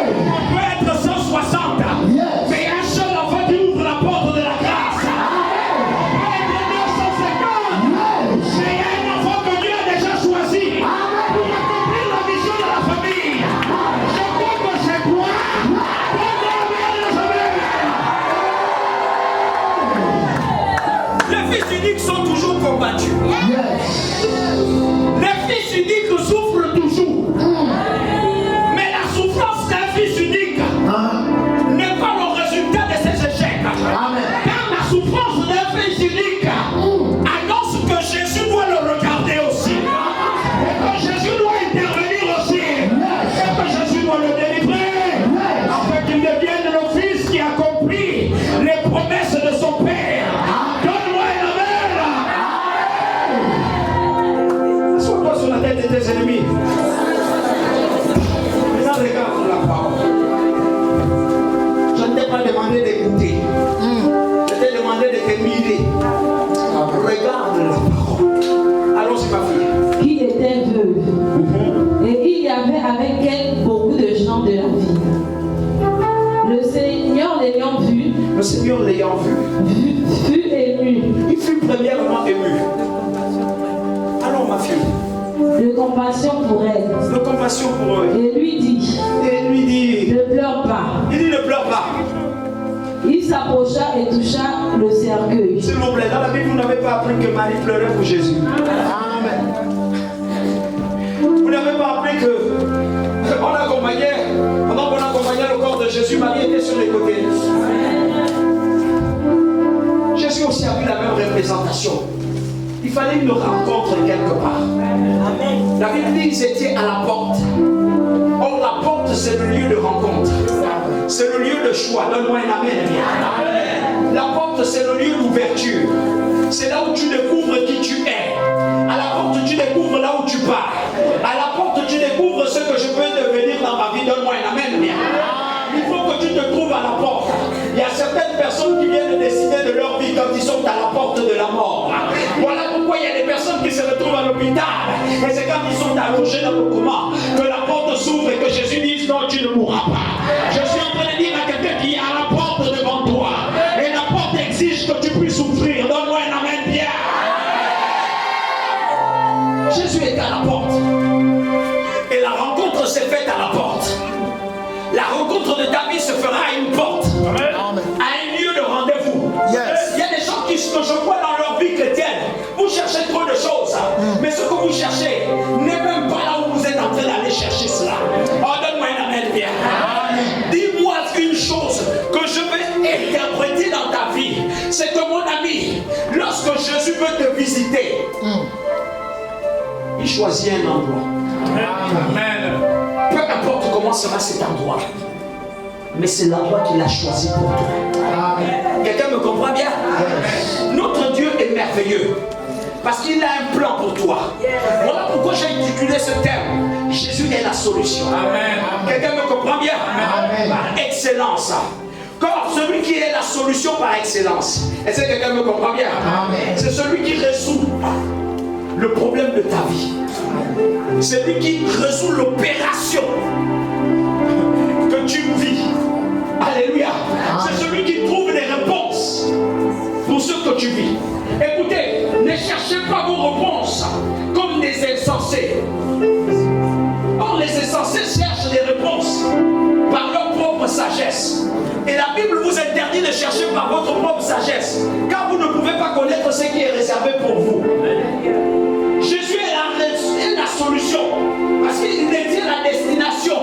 On peut être 160, Yes. mais il y a un seul enfant qui ouvre la porte de la grâce. On peut être 950, mais il y a un enfant que Dieu a déjà choisi pour accomplir la mission de la famille. Je crois que c'est toi. Les fils uniques sont toujours combattus. Yes. Les fils uniques souffrent toujours. Mais la souffrance d'un fils unique n'est pas le résultat de ses échecs. Amen. Car la souffrance d'un fils unique annonce que Jésus doit le regarder aussi. Et que Jésus doit intervenir aussi. Et que Jésus doit le délivrer. Afin qu'il devienne le fils qui accomplit les promesses de son Père. Donne-moi un amen. Assois-toi sur la tête de tes ennemis. Maintenant, regarde la parole. Je ne t'ai pas demandé d'écouter. Je t'ai demandé de te mirer. Regarde la parole. Allons-y, ma fille. Qui était veuve. Et il y avait avec elle beaucoup de gens de la ville. Le Seigneur l'ayant vu, Le Seigneur l'ayant vu, fut ému il fut premièrement ému. Allons, ma fille. de compassion pour elle De compassion pour eux. et lui dit, Et lui dit, ne pleure pas. il dit ne pleure pas. Il s'approcha et toucha le cercueil. S'il vous plaît, dans la Bible, vous n'avez pas appris que Marie pleurait pour Jésus. Amen. Vous n'avez pas appris que pendant qu'on accompagnait le corps de Jésus, Marie était sur les côtés. Jésus aussi a vu la même représentation. Il fallait une rencontre quelque part. La Bible dit qu'ils étaient à la porte. Or, la porte, c'est le lieu de rencontre. C'est le lieu de choix. Donne-moi un amen. La porte, c'est le lieu d'ouverture. C'est là où tu découvres qui tu es. À la porte, tu découvres là où tu pars. À la porte, tu découvres ce que je peux devenir dans ma vie. Donne-moi un amen. Il faut que tu te trouves à la porte. Il y a certaines personnes qui viennent décider de leur vie quand ils sont à la porte de la mort. Voilà pourquoi il y a des personnes qui se retrouvent à l'hôpital. Et c'est quand ils sont allongés dans le coma que la porte s'ouvre et que Jésus dit non, tu ne mourras pas. Je suis en train de dire à quelqu'un qui est à la porte devant toi. Et la porte exige que tu puisses souffrir. Donne-moi un amen bien. Jésus est à la porte. Et la rencontre s'est faite à la porte. La rencontre de David se fera à une porte, à un lieu de rendez-vous. Yes. Il y a des gens que je vois dans leur vie chrétienne. Vous cherchez trop de choses, mais ce que vous cherchez n'est même pas là où vous êtes en train d'aller chercher cela. Oh, donne-moi un amen bien. Dis-moi une chose que je vais interpréter dans ta vie. C'est que mon ami, lorsque Jésus veut te visiter, il choisit un endroit. Amen. Peu importe comment sera cet endroit, mais c'est l'endroit qu'il a choisi pour toi. Amen. Quelqu'un me comprend bien? Notre Dieu est merveilleux parce qu'il a un plan pour toi. Voilà pourquoi j'ai intitulé ce thème. Jésus est la solution. Amen. Quelqu'un me comprend bien? Amen. Par excellence. Car celui qui est la solution par excellence, est-ce que quelqu'un me comprend bien? C'est celui qui résout le problème de ta vie. C'est lui qui résout l'opération que tu vis. Alléluia. C'est celui qui trouve les réponses pour ce que tu vis. Écoutez, ne cherchez pas vos réponses sagesse, car vous ne pouvez pas connaître ce qui est réservé pour vous. Jésus est la solution, parce qu'il détient la destination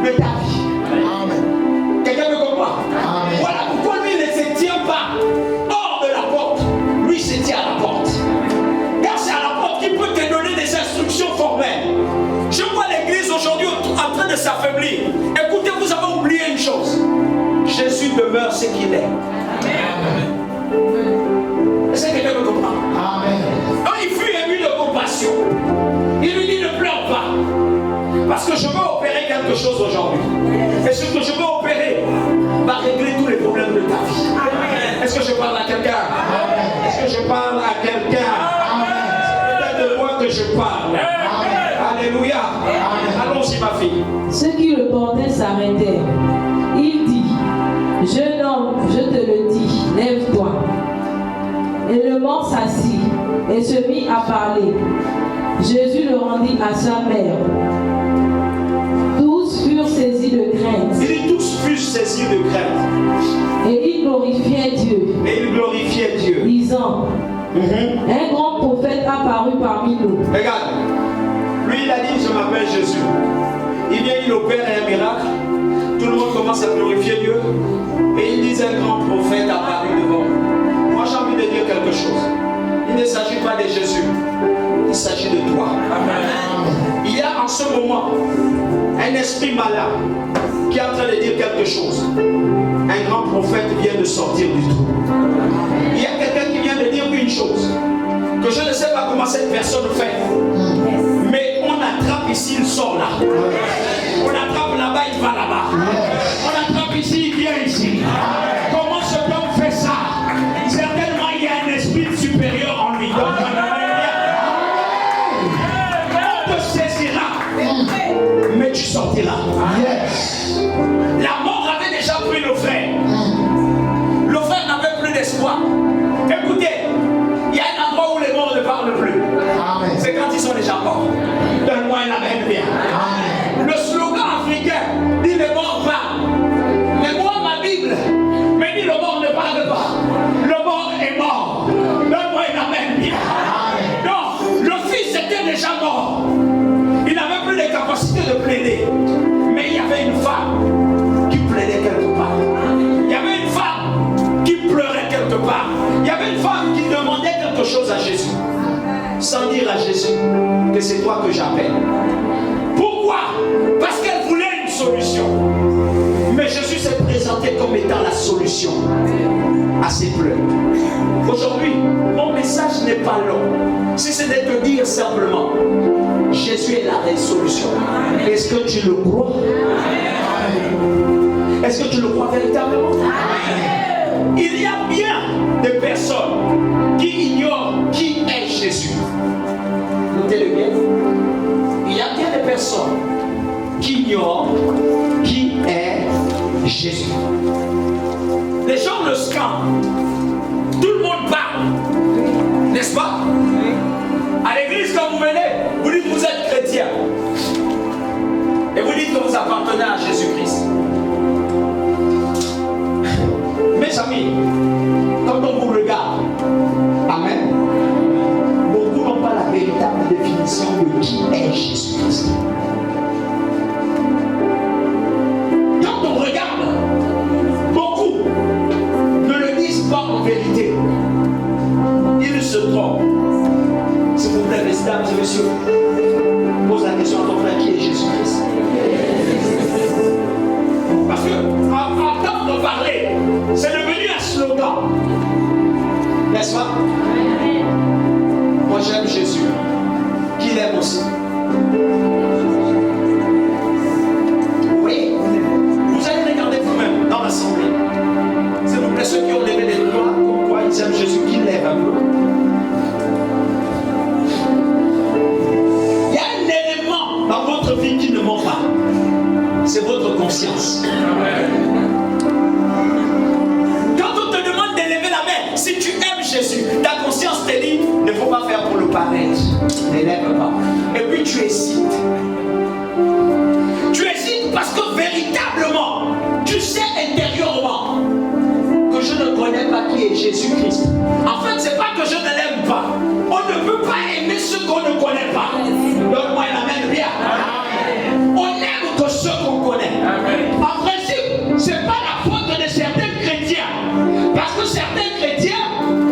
de ta vie. Amen. Quelqu'un me comprend? Amen. Voilà pourquoi lui ne se tient pas hors de la porte. Lui se tient à la porte. Car c'est à la porte qu'il peut te donner des instructions formelles. Je vois l'église aujourd'hui en train de s'affaiblir. Écoutez, vous avez oublié une chose. Jésus demeure ce qu'il est. Est-ce que quelqu'un me comprend? Amen. Quand il fut ému de compassion, il lui dit ne pleure pas. Parce que je veux opérer quelque chose aujourd'hui. Et ce que je veux opérer va régler tous les problèmes de ta vie. Est-ce que je parle à quelqu'un? Est-ce que je parle à quelqu'un? C'est peut-être de moi que je parle. Alléluia. Allons-y ma fille. Ceux qui le portaient s'arrêtèrent. Il dit, jeune homme, je te le dis, lève-toi. Et le mort s'assit et se mit à parler. Jésus le rendit à sa mère. Tous furent saisis de crainte. Il dit tous furent saisis de crainte. Et ils glorifiaient Dieu. Et ils glorifiaient Dieu. Disant, un grand prophète apparut parmi nous. Regarde, lui il a dit je m'appelle Jésus. Il vient, il opère un miracle. Tout le monde commence à glorifier Dieu. Et il dit un grand prophète apparu devant nous. Moi j'ai envie de dire quelque chose. Il ne s'agit pas de Jésus. Il s'agit de toi. Amen. Il y a en ce moment un esprit malin qui est en train de dire quelque chose. Un grand prophète vient de sortir du trou. Il y a quelqu'un qui vient de dire une chose. Que je ne sais pas comment cette personne fait. Mais on attrape ici, il sort là. On attrape là-bas, il va là-bas. On attrape ici, il vient ici. Comment ce homme fait ça? Certainement il y a un esprit supérieur en lui. Donc, on te saisira. Mais tu sortiras. Yes. La mort avait déjà pris le frère. Le frère n'avait plus d'espoir. Écoutez, il y a un endroit où les morts ne parlent plus. Amen. C'est quand ils sont déjà morts. Donne-moi un amen bien. Amen. Le slogan africain dit les morts parlent. Mais moi, ma Bible me dit le mort ne parle pas. Le mort est mort. Donne-moi un amen bien. Non, le fils était déjà mort. Il n'avait plus les capacités de plaider. Mais il y avait une femme qui plaidait quelque part. Il y avait une femme qui pleurait quelque part. Il y avait une femme qui demandait quelque chose à Jésus. Sans dire à Jésus que c'est toi que j'appelle. Pourquoi? Parce qu'elle voulait une solution. Mais Jésus s'est présenté comme étant la solution à ses pleurs. Aujourd'hui, mon message n'est pas long. Si ce n'est de dire simplement, Jésus est la résolution. Est-ce que tu le crois? Est-ce que tu le crois véritablement? Il y a bien des personnes qui ignorent qui est Jésus. Notez-le bien. Il y a bien des personnes qui ignorent qui est Jésus. Les gens le scandent. Tout le monde parle. N'est-ce pas? À l'église, quand vous venez, vous dites que vous êtes chrétien. Et vous dites que vous appartenez à Jésus-Christ. Mes amis, quand on vous regarde, amen, beaucoup n'ont pas la véritable définition de qui est Jésus-Christ. Quand on regarde, beaucoup ne le disent pas en vérité. Ils se trompent. S'il vous plaît, mesdames et messieurs, pose la question à ton frère, qui est Jésus-Christ? Parce que entendre parler, c'est devenu un slogan. N'est-ce pas? Moi j'aime Jésus, qui l'aime aussi. Oui, vous allez regarder vous-même dans l'assemblée. S'il vous plaît, ceux qui ont levé les doigts, comme quoi ils aiment Jésus, qui lèvent un peu. Il y a un élément dans votre vie qui ne ment pas. C'est votre conscience. Quand on te demande de lever la main, si tu aimes Jésus, ta conscience te dit, ne faut pas faire pour le paraître. Ne lève pas. Et puis tu hésites. Tu hésites parce que véritablement, tu sais intérieurement que je ne connais pas qui est Jésus-Christ. En fait, c'est pas que je ne l'aime pas. On ne peut pas aimer ceux qu'on ne connaît pas. Donne-moi un amen bien. On aime que ceux qu'on connaît. En principe, c'est pas la faute de certains chrétiens. Parce que certains chrétiens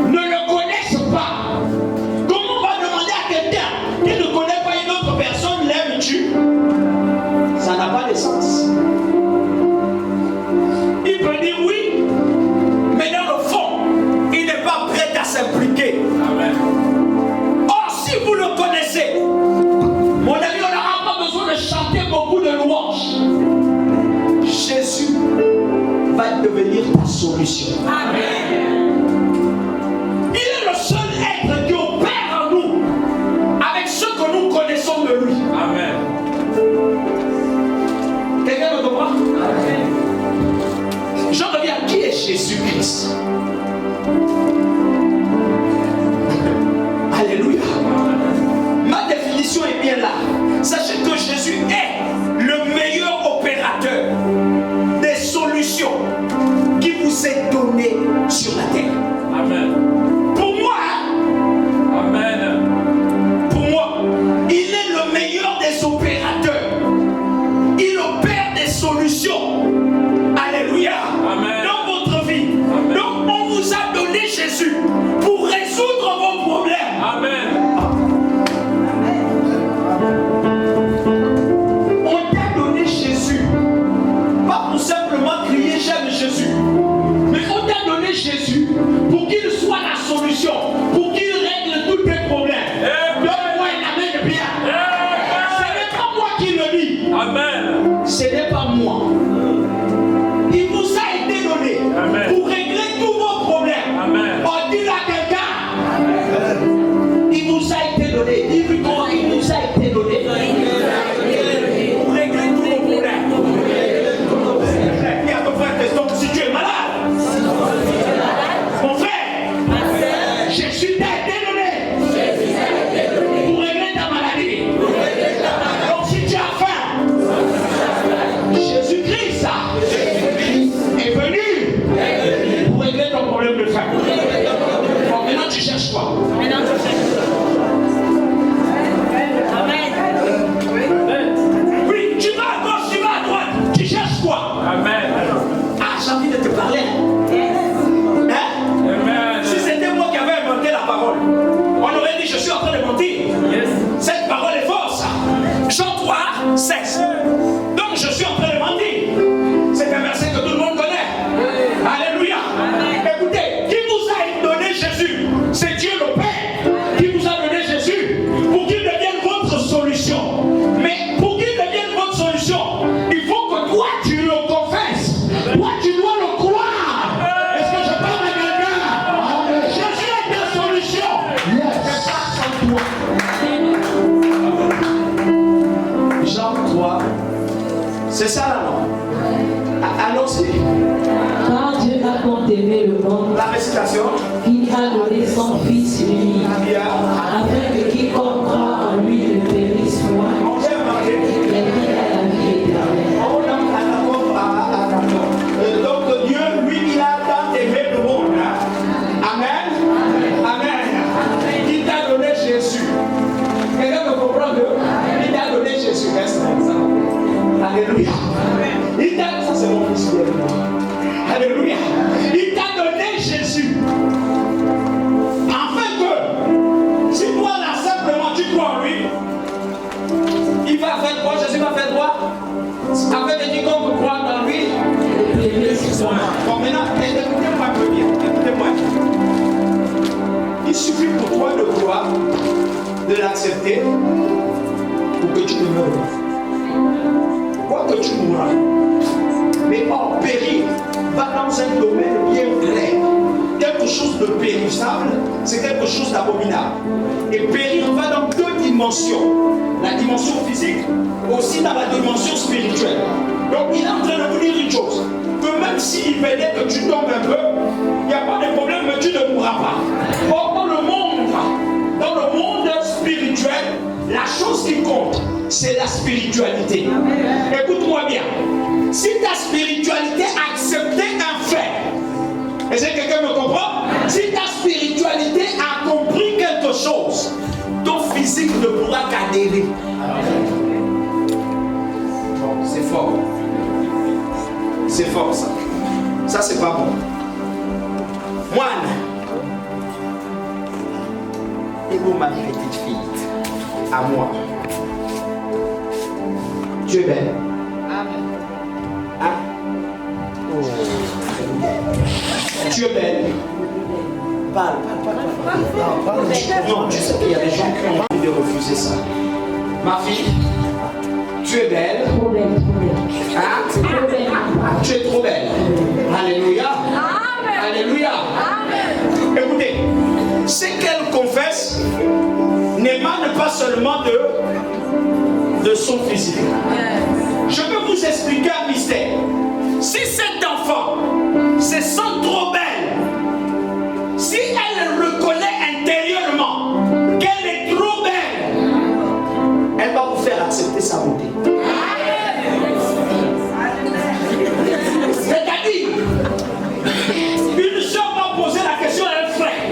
ne le connaissent pas. Comment on va demander à quelqu'un qui ne connaît pas une autre personne, l'aimes-tu? Ça n'a pas de sens. Il peut dire oui, mais dans le fond, il n'est pas prêt à s'impliquer. Or, si vous le connaissez, mon ami, on n'aura pas besoin de chanter beaucoup de louanges. Jésus va devenir ta solution. Amen. Il est le seul être qui opère en nous avec ce que nous connaissons de lui. Amen. Quelqu'un me comprend? Amen. Je reviens, qui est Jésus-Christ? Alléluia. Ma définition est bien là. Sachez que Jésus est le meilleur opérateur des solutions qui vous est donné sur la terre. Amen. Pour moi, Amen. Pour moi, il est le meilleur des opérateurs. Il opère des solutions. Alléluia. Amen. Dans votre vie. Amen. Donc on vous a donné Jésus pour résoudre vos problèmes. Amen. On t'a donné Jésus pas pour simplement crier j'aime Jésus, mais on t'a donné Jésus pour qu'il soit la solution, pour qu'il règle tous tes problèmes. Donne-moi un amen bien. Ce n'est pas moi qui le dis. Amen. Ce n'est pas moi. Il vous a été donné. Amen. Pour régler tous vos problèmes. Amen. On dit à quelqu'un. Il vous a été donné. Il vous a été donné. Pour régler tous vos problèmes. Il y a ton frère question. Si tu es malade, mon frère, Jésus t'a été donné. Pour régler ta maladie. Donc si tu as faim, Jésus-Christ est venu pour régler ton problème de faim. Bon, maintenant tu cherches quoi? Oui, tu vas à gauche, tu vas à droite. Tu cherches quoi? Amen. Ah, j'ai envie de te parler. Hein? Amen. Si c'était moi qui avais inventé la parole, on aurait dit je suis en train de mentir. Yes. Cette parole est fausse. Jean 3, 16. Donc je suis en train de mentir. C'est un verset que tout le monde connaît. Alléluia. Écoutez, qui vous a donné Jésus? C'est Dieu le Père qui vous a donné Jésus pour qu'il devienne votre solution. Mais pour qu'il devienne votre solution, il faut que toi tu le confesses. Toi tu dois le croire. Est-ce que je parle à quelqu'un? Jésus est ta solution. C'est pas sans toi. Jean 3. C'est ça là, non? Allons-y. Car Dieu a tant aimé le monde La récitation. qu'il a donné son Fils unique, afin que quiconque croit en lui ne périsse point, On vient marquer. mais qu'il ait la vie éternelle. On a donc Dieu, lui, il a tant aimé le monde. Amen. Amen. Il t'a donné Jésus. Quelqu'un me comprend que il t'a donné Jésus. Alléluia. Il t'a ça c'est mon fils. Alléluia. Il t'a donné Jésus. Afin que si toi là simplement tu crois en lui, il va faire quoi? Jésus va faire quoi? Afin que quiconque croit en lui. Bon, maintenant, écoutez-moi un peu bien. Écoutez-moi. Il suffit pour toi de croire, de l'accepter, pour que tu demeures. Quoi que tu mourras. Mais hors péril, va dans un domaine bien clair. Quelque chose de périssable, c'est quelque chose d'abominable. Et périr va dans deux dimensions. La dimension physique, aussi dans la dimension spirituelle. Donc il est en train de vous dire une chose. Que même s'il fallait que tu tombes un peu, il n'y a pas de problème, mais tu ne mourras pas. Or, dans le monde spirituel, la chose qui compte, c'est la spiritualité. Écoute-moi bien. Si ta spiritualité acceptait un fait, est-ce que quelqu'un me comprend? Si ta spiritualité a compris quelque chose, ton physique ne pourra qu'adhérer. Bon, c'est fort. C'est fort ça. Ça c'est pas bon. Moine. Et vous ma petite fille. À moi. Tu es belle. Amen. Hein? Oh. Tu es belle. Parle. Non, tu sais qu'il y a des gens qui ont envie de refuser ça. Ma fille, tu es belle. Trop belle, trop belle. Hein? Trop belle. Tu es trop belle. Alléluia. Amen. Alléluia. Amen. Écoutez, ce qu'elle confesse n'émane pas seulement de son physique. Je peux vous expliquer un mystère. Si cet enfant se sent trop belle, si elle reconnaît intérieurement qu'elle est trop belle, elle va vous faire accepter sa beauté. C'est-à-dire, une soeur va poser la question à un frère.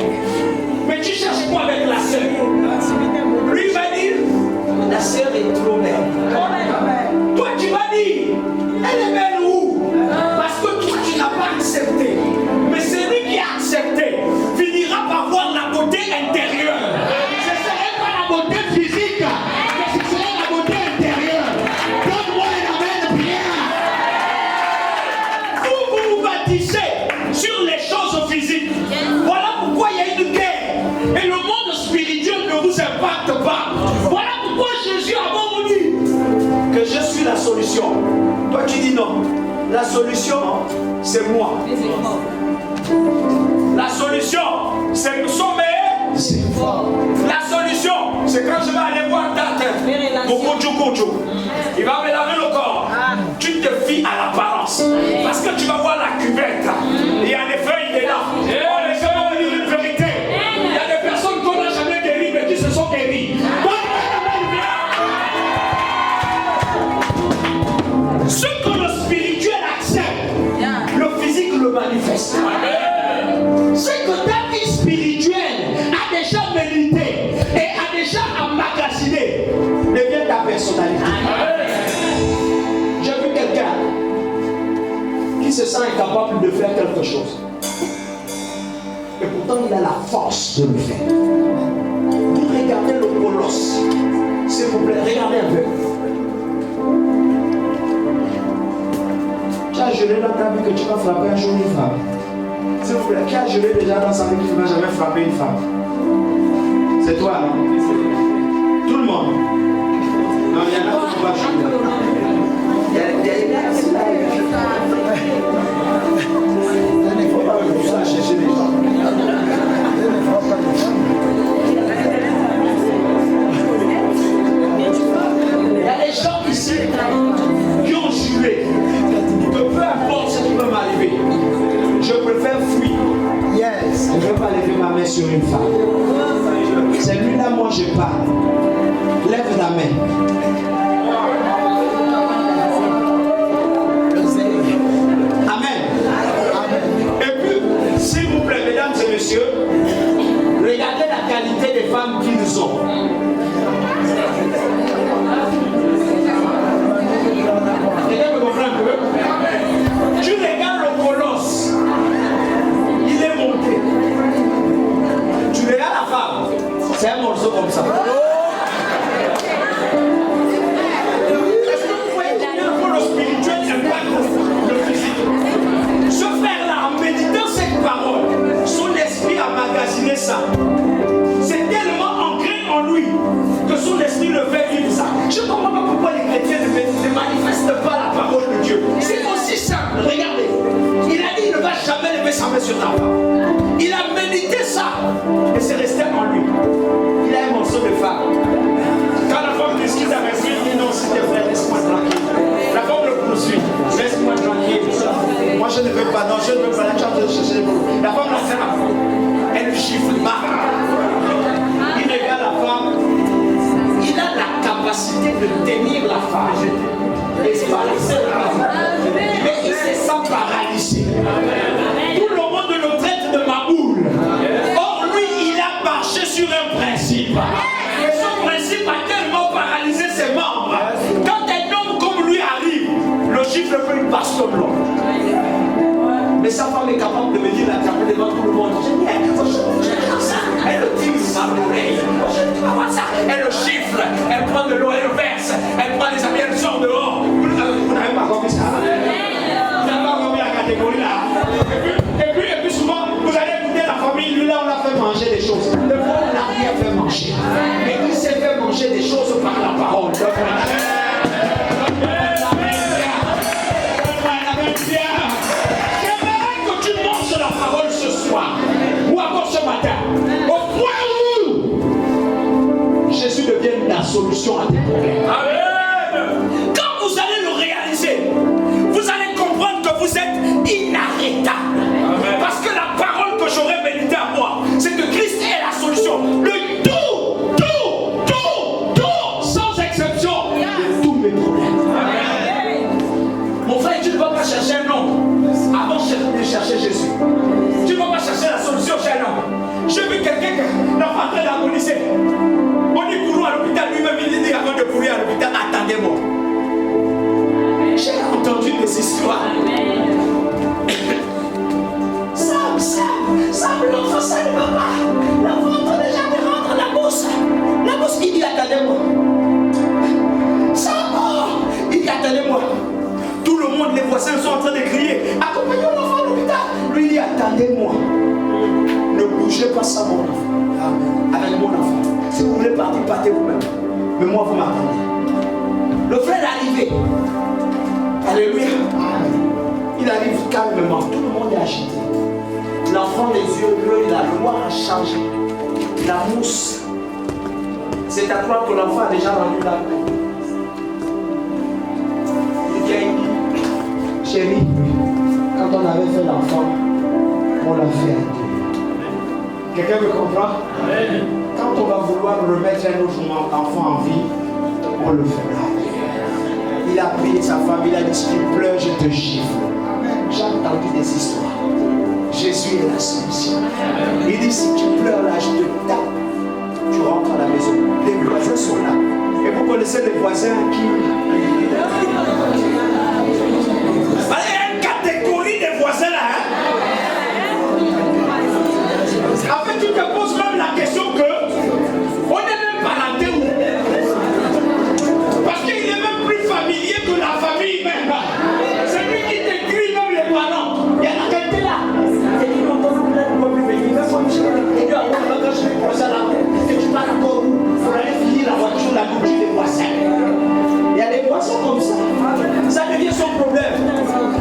Mais tu cherches quoi avec la soeur? Lui va dire, la soeur est trop belle. Toi tu vas dire, elle est belle où? Parce que toi tu n'as pas accepté. Mais celui qui a accepté finira par voir la beauté intérieure. Ce ne serait pas la beauté physique, mais ce serait la beauté intérieure. Donne-moi un amen bien. Vous vous bâtissez sur les choses physiques. Voilà pourquoi il y a une guerre. Et le monde spirituel ne vous impacte pas. Voilà pourquoi Jésus a vous dit que je suis la solution. Toi tu dis non. La solution, c'est moi. La solution, c'est nous sommes. La solution, c'est quand je vais aller voir Tata. Il va me laver le corps. Tu te fies à l'apparence. Parce que tu vas voir la cuvette. Et en effet, il est là. Oh, les gens vont dire une vérité. Il y a des personnes qu'on n'a jamais guéries, mais qui se sont guéries. Ce que le spirituel accepte, le physique le manifeste. Ce que ta vie spirituelle a déjà médité et a déjà emmagasiné devient ta personnalité. J'ai vu quelqu'un qui se sent incapable de faire quelque chose. Et pourtant il a la force de le faire. Vous regardez le colosse. S'il vous plaît, regardez un peu. Qui a juré dans ta vie que tu vas frapper un jour une femme? S'il vous plaît, qui a juré déjà dans sa vie qu'il ne va jamais frapper une femme? C'est toi, non? Tout le monde? Non, il y en a qui vont jurer. Il y a il faut pas me pousser à chercher les gens. Il y a des gens ici qui ont juré que peu importe ce qui peut m'arriver, je préfère fuir. Yes. Je ne veux pas lever ma main sur une femme. C'est lui-là, moi je parle. Lève la main. Amen. Et puis, s'il vous plaît, mesdames et messieurs, regardez la qualité des femmes qu'ils ont. Quelqu'un me comprend un peu? Tu regardes le colosse, il est monté. Tu regardes la femme, c'est un morceau comme ça. Est-ce que vous voyez que le spirituel impacte le physique? Ce frère-là, en méditant cette parole, son esprit a magasiné ça. C'est tellement ancré en lui que son esprit le fait vivre ça. Je ne comprends pas pourquoi les chrétiens ne manifestent pas la parole de Dieu. C'est aussi simple. Regardez. Il a dit qu'il ne va jamais lever sa main sur ta femme. Il a médité ça et c'est resté en lui. Il a un morceau de femme. Quand la femme discute avec lui, il dit non, s'il te plaît, laisse-moi tranquille. La femme le poursuit. Laisse-moi tranquille. Moi je ne veux pas, non, je ne veux pas. La femme de chercher les mots. La femme la frappe. Elle lui chiffre bas. Il regarde la femme. Il a la capacité de tenir la femme. Mais il se sent paralysé. Tout le monde le traite de ma boule. parler devant tout le monde. Je dis, aujourd'hui, comme ça. Elle le dit par l'oreille. Aujourd'hui, tu vas voir ça. Elle le chiffre. Elle prend de l'eau, elle le verse. Elle prend les habits, elle sort dehors. Vous n'avez pas compris ça. Vous n'avez pas compris la catégorie là. Et puis souvent, vous allez écouter la famille. Lui là, on l'a fait manger des choses. Le pauvre, on n'a rien fait manger. Mais il s'est fait manger des choses par la parole. J'aimerais que tu manges la parole ce soir ou encore ce matin, au point où Jésus devienne la solution à tes problèmes. Quand vous allez le réaliser, vous allez comprendre que vous êtes inarrêtable. Parce que la parole que j'aurais médité à moi, c'est que Christ est la solution. Le tout, sans exception, de tous mes problèmes. Mon frère, tu ne vas pas chercher un homme avant de chercher Jésus. Tu ne vas pas chercher la solution chez un homme. J'ai vu quelqu'un qui n'a pas en train d'agoniser. On dit courons à l'hôpital, lui-même il dit avant de courir à l'hôpital, attendez-moi. J'ai entendu des histoires. Sam, l'enfant, ça ne va pas. L'enfant est en train déjà de rendre la bourse. La bourse, il dit attendez-moi. Sam, il dit attendez-moi. Tout le monde, les voisins sont en train de crier. Accompagnons l'enfant à l'hôpital. Lui, il dit attendez-moi. Ne bougez pas ça, mon enfant. Avec mon enfant. Si vous voulez partir, partez vous-même. Mais moi, vous m'attendez. Le frère est arrivé. Alléluia. Il arrive calmement. Tout le monde est agité. L'enfant, les yeux bleus, le noir a changé. La mousse. C'est à croire que l'enfant a déjà rendu la paix. Il vient, chérie, quand on avait fait l'enfant, on l'a fait. Quelqu'un me comprend? Quand on va vouloir remettre un autre enfant en vie, on le fera. Il a pris sa femme, il a dit si tu pleures, je te gifle. J'ai entendu des histoires. Jésus est la solution. Il dit si tu pleures là, je te tape. Tu rentres à la maison. Les voisins sont là. Et vous connaissez les voisins qui... Il y a une catégorie des voisins là. En fait, tu te poses même la question que on est même parenté où? Parce qu'il est même plus familier que la famille même. C'est lui qui t'écrit même les parents. Il y a la qualité là. C'est lui qui et tu parles encore où? Il faudrait finir la voiture, la nourriture des voisins. Il y a des voisins comme ça. Ça devient son problème.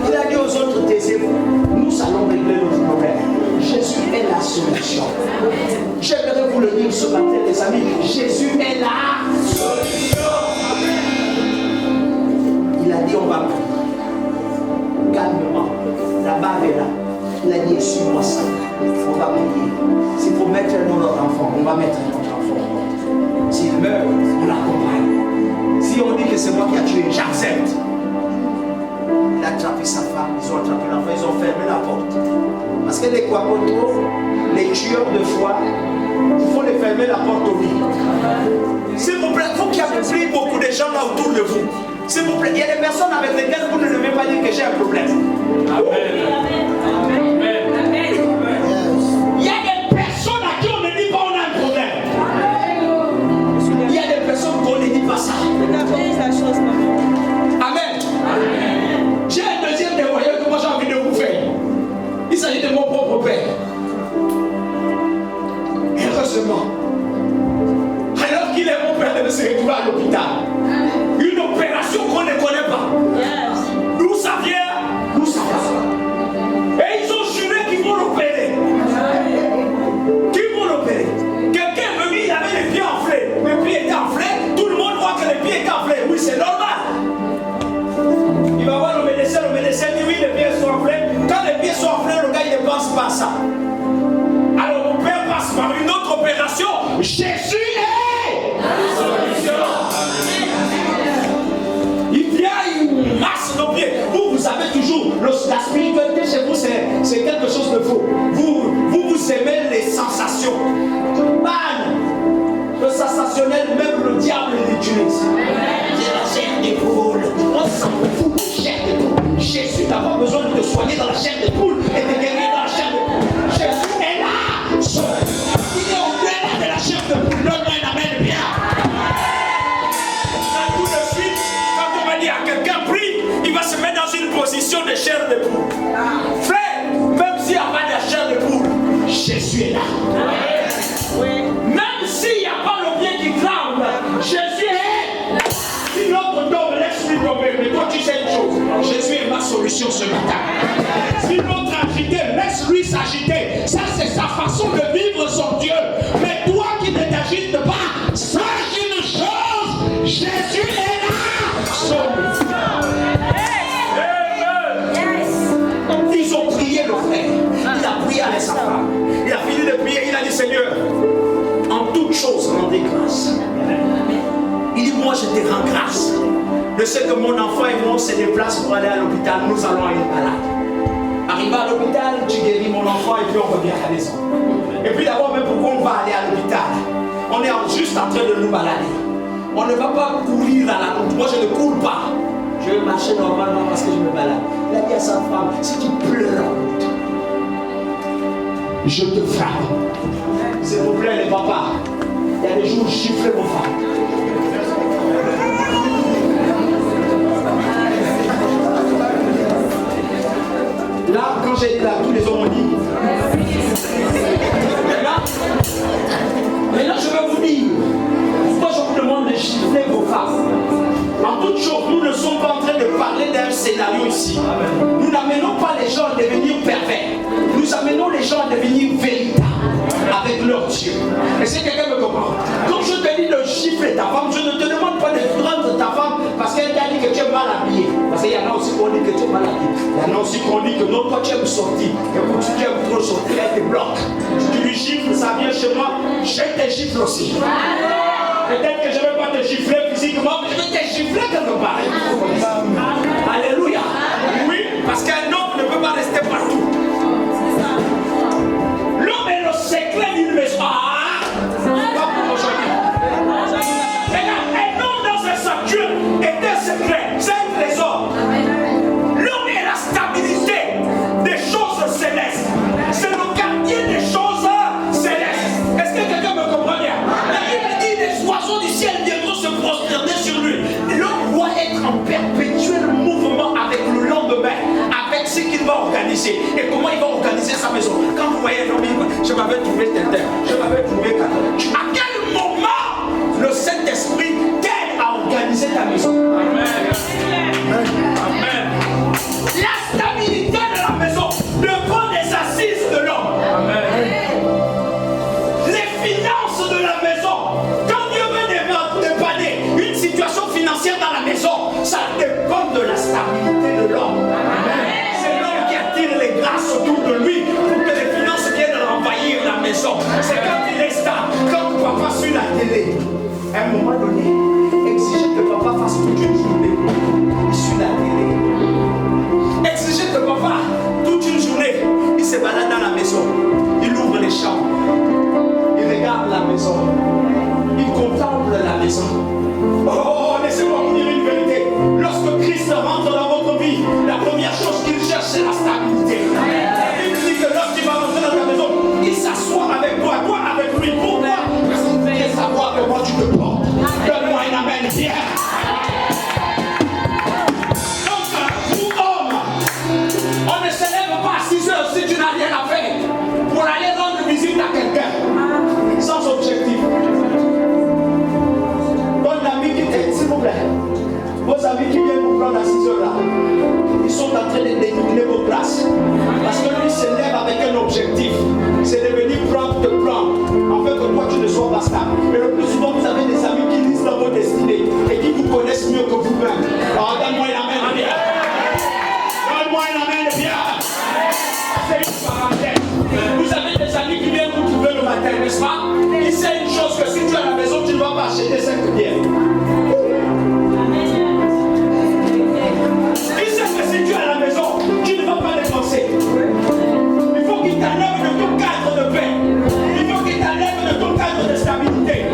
Il a dit aux autres, taisez-vous. Nous allons régler notre problème. Jésus est la solution. J'aimerais vous le dire ce matin, les amis. Jésus est la solution. Il a dit, on va prier. Calmement. La barre est là. Il a dit, suis-moi ça. On va prier. S'il faut mettre notre enfant, on va mettre notre enfant. S'il meurt, on l'accompagne. Si on dit que c'est moi qui a tué, j'accepte. Il a attrapé sa femme, ils ont attrapé l'enfant, ils ont fermé la porte. Parce que les Kwakoto, les tueurs de foi, il faut les fermer la porte au lit. S'il vous plaît, vous qui avez pris beaucoup de gens là autour de vous, s'il vous plaît, il y a des personnes avec lesquelles vous ne devez pas dire que j'ai un problème. Amen. Il y a des personnes à qui on ne dit pas on a un problème. Il y a des personnes qu'on ne dit pas ça. Amen. J'ai un deuxième témoignage que moi j'ai envie de vous faire. Il s'agit de mon propre père. Heureusement, alors qu'il est mon père de se retrouver à l'hôpital, une opération qu'on ne connaît pas. D'où ça vient? D'où ça va? Et ils ont juré qu'ils vont l'opérer. Qu'ils vont l'opérer. Quelqu'un est venu, il avait les pieds enflés. Mes pieds étaient enflés. Tout le monde voit que les pieds étaient enflés. Oui, c'est normal. Il va voir le médecin dit oui, les pieds sont enflés. Quand les pieds sont enflés, le gars il ne pense pas à ça. Alors mon père passe par une autre opération. Jésus est la solution. Il vient, il masse nos pieds. Vous savez toujours, la spiritualité chez vous c'est quelque chose de faux. Vous aimez les sensations. Man, le sensationnel, même le diable l'utilise. C'est la chair d'épaule. On s'en fout de chair d'épaule. Jésus n'a pas besoin de te soigner dans la chair d'épaule et de guérir dans la chair d'épaule. solution ce matin. Si l'autre est agité, laisse-lui s'agiter. Ça, c'est sa façon de vivre son Dieu. Mais toi qui ne t'agites pas, sache une chose, Jésus est là. Sauve. Ils ont prié le frère. Il a prié avec sa femme. Il a fini de prier. Il a dit, Seigneur, en toute chose, rendez grâce. Il dit, moi, je te rends grâce. Je sais que mon enfant et moi, on se déplace pour aller à l'hôpital. Nous allons aller malade. Arrivé à l'hôpital, tu guéris mon enfant et puis on revient à la maison. Et puis d'abord, même pourquoi on va aller à l'hôpital? On est juste en train de nous balader. On ne va pas courir à la route. Moi, je ne cours pas. Je vais marcher normalement parce que je me balade. Il a dit à sa femme, si tu pleures en route, je te frappe. S'il vous plaît, les papas, il y a des jours où je chiffre vos femmes. Là, quand j'ai dit là, tous les hommes ont dit. Maintenant, je vais vous dire pourquoi je vous demande de chiffrer vos femmes. En toute chose, nous ne sommes pas en train de parler d'un scénario ici. Nous n'amenons pas les gens à devenir pervers. Nous amenons les gens à devenir véritables avec leur Dieu. Est-ce que quelqu'un me comprend? Quand je te dis de chiffrer ta femme, je ne te demande pas de prendre ta femme parce qu'elle t'a dit que tu es mal habillé. Parce qu'il y en a aussi qui ont dit que tu es mal habillé. Il y en a aussi qui ont dit que non, toi tu aimes sortir. Et quand tu aimes trop sortir, elle te bloque. Si tu lui chiffres, ça vient chez moi, je te chiffre aussi. Peut-être que je ne vais pas te chiffrer physiquement, mais je vais te chiffrer quelque part. Alléluia. Oui, parce qu'un homme ne peut pas rester partout. L'homme est le secret d'une maison. Pas pour aujourd'hui. Regarde, un homme dans un sanctuaire est un secret, c'est un trésor. L'homme est la stabilité des choses célestes. C'est le gardien des choses célestes. Est-ce que quelqu'un me comprend bien? La Bible dit les oiseaux du ciel viendront se prosterner sur lui. L'homme doit être en perpétuel mouvement avec le lendemain, avec ce qu'il va organiser. Et comment il va organiser sa maison? Quand vous voyez l'homme, je m'avais trouvé tel, je m'avais trouvé tel. À quel moment le Saint-Esprit t'aide à organiser ta maison? Amen. Amen. La stabilité de la maison dépend des assises de l'homme. Amen. Les finances de la maison, quand Dieu veut dépanner une situation financière dans la maison, ça dépend de la stabilité de l'homme. C'est l'homme qui attire les grâces autour de lui pour que les finances viennent envahir la maison. C'est quand il est stable, quand papa suit la télé. À un moment donné, exiger que papa fasse toute une journée, il suit la télé. Exiger que papa, toute une journée, il se balade dans la maison, il ouvre les chambres, il regarde la maison, il contemple la maison. Oh, laissez-moi vous dire une vérité. Lorsque Christ rentre dans votre vie, la première chose qu'il cherche, c'est la stabilité. Il dit que lorsqu'il va rentrer dans ta maison, il s'assoit avec toi, toi avec lui. Pourquoi? Parce qu'il veut savoir comment tu te portes. Donne-moi un amen, viens. Donc, vous hommes, on ne se lève pas à 6 heures si tu n'as rien à faire pour aller rendre visite à quelqu'un sans objectif. S'il vous plaît, vos amis qui viennent vous prendre à 6 heures là, ils sont en train de déterminer vos places. Parce que lui se lève avec un objectif, c'est de venir prendre, te prendre, afin que toi tu ne sois pas stable. Mais le plus souvent, vous avez des amis qui lisent dans vos destinées et qui vous connaissent mieux que vous-même. Alors donne-moi une amène bien. Donne-moi une amène bien. C'est une parenthèse. Vous avez des amis qui viennent vous trouver le matin, n'est-ce pas? Il sait une chose, que si tu es à la maison, tu ne vas pas acheter 5 bières. Si tu es à la maison, tu ne vas pas dépenser. Il faut qu'il t'enlève de ton cadre de paix. Il faut qu'il t'enlève de ton cadre de stabilité.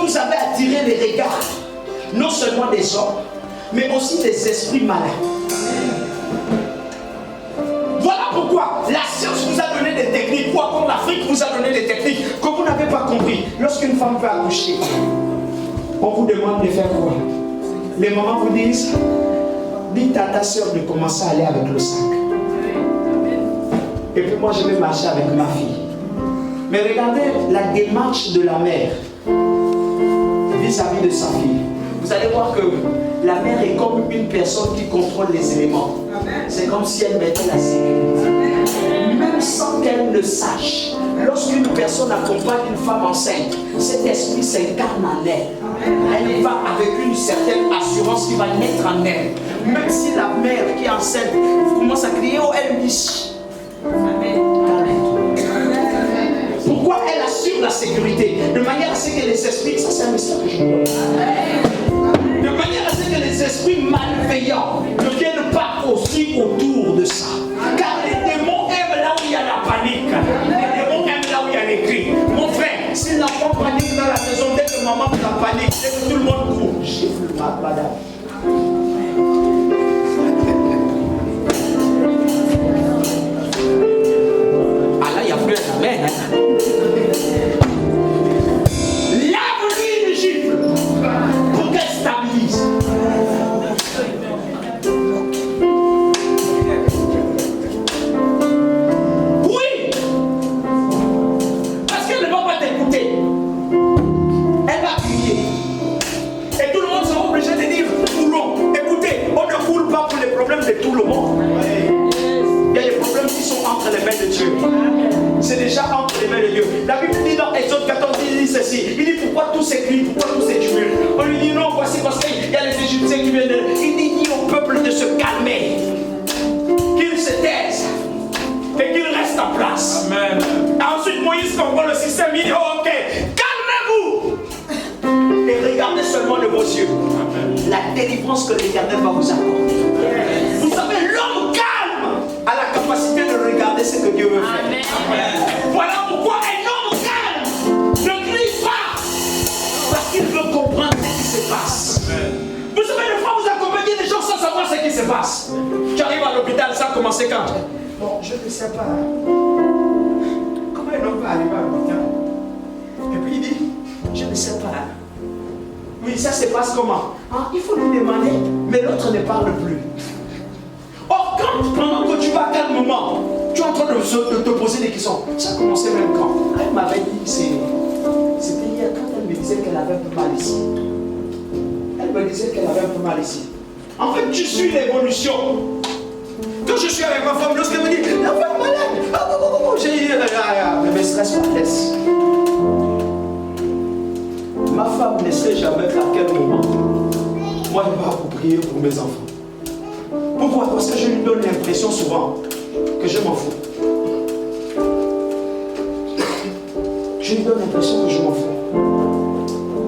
vous avez attiré les regards, non seulement des hommes, mais aussi des esprits malins. Voilà pourquoi la science vous a donné des techniques, ou encore l'Afrique vous a donné des techniques que vous n'avez pas compris. Lorsqu'une femme peut accoucher, on vous demande de faire quoi? Les mamans vous disent, dites à ta soeur de commencer à aller avec le sac. Et puis moi je vais marcher avec ma fille. Mais regardez la démarche de la mère vis-à-vis de sa fille. Vous allez voir que la mère est comme une personne qui contrôle les éléments. C'est comme si elle mettait la sécurité. Même sans qu'elle le sache, lorsqu'une personne accompagne une femme enceinte, cet esprit s'incarne en elle. Elle va avec une certaine assurance qui va naître en elle. Même si la mère qui est enceinte commence à crier, oh elle dit. Pourquoi elle assure la sécurité? De manière à ce que les esprits, ça c'est un message que je vous donne. De manière à ce que les esprits malveillants ne viennent pas aussi autour de ça. Car les démons aiment là où il y a la panique. Les démons aiment là où il y a les cris. Mon frère, si l'enfant panique dans la maison, dès que maman la panique, dès que tout le monde court, gifle madame. Ah là, il n'y a plus un amen. Lave-lui une gifle pour qu'elle stabilise. Oui, parce qu'elle ne va pas t'écouter. Elle va crier. Et tout le monde sera obligé de dire coulons. Écoutez, on ne coule pas pour les problèmes de tout le monde. Il y a des problèmes qui sont entre les mains de Dieu. C'est déjà entre les mains de Dieu. La Bible dit dans Exode 14, il dit ceci. Il dit pourquoi tous ces cris, pourquoi tous ces tumultes? On lui dit non, voici parce qu'il y a les Égyptiens qui viennent de... Il dit au peuple de se calmer. Qu'ils se taisent. Et qu'ils restent en place. Amen. Ensuite Moïse comprend le système. Il dit oh, ok, calmez-vous. Et regardez seulement de vos yeux. La délivrance que l'Éternel va vous accorder. Vous savez, l'homme calme a la capacité de regarder ce que Dieu veut faire. Amen. Voilà pourquoi un homme calme ne crie pas. Parce qu'il veut comprendre ce qui se passe. Amen. Vous savez, des fois vous accompagnez des gens sans savoir ce qui se passe. Tu arrives à l'hôpital, ça a commencé quand? Bon, je ne sais pas. Comment un homme peut arriver à l'hôpital? Et puis il dit, je ne sais pas. Oui, ça se passe comment? Ah, il faut lui demander, mais l'autre ne parle plus. Or, quand pendant que tu vas calmement, tu es en train de te poser des questions. Ça a commencé même quand? Elle m'avait dit, c'était hier quand elle me disait qu'elle avait un peu mal ici. Elle me disait qu'elle avait un peu mal ici. En fait, tu suis l'évolution. Quand je suis avec ma femme, lorsqu'elle me dit, la femme est malade, j'ai dit, ne me stresse pas, laisse. Ma femme ne sait jamais à quel moment moi je vais vous prier pour mes enfants. Pourquoi? Parce que je lui donne l'impression souvent que je m'en fous. Je lui donne l'impression que je m'en fous.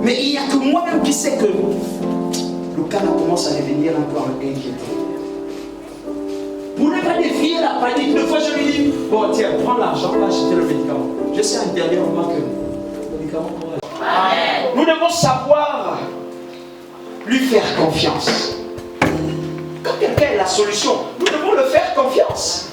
Mais il n'y a que moi-même qui sais que le cas commence à devenir un peu inquiétant. Pour ne pas défier la panique, une fois je lui dis, bon tiens, prends l'argent, va acheter le médicament. Je sais intérieurement que le médicament pourrait. Amen. Nous devons savoir lui faire confiance. Quand quelqu'un est la solution, nous devons le faire confiance.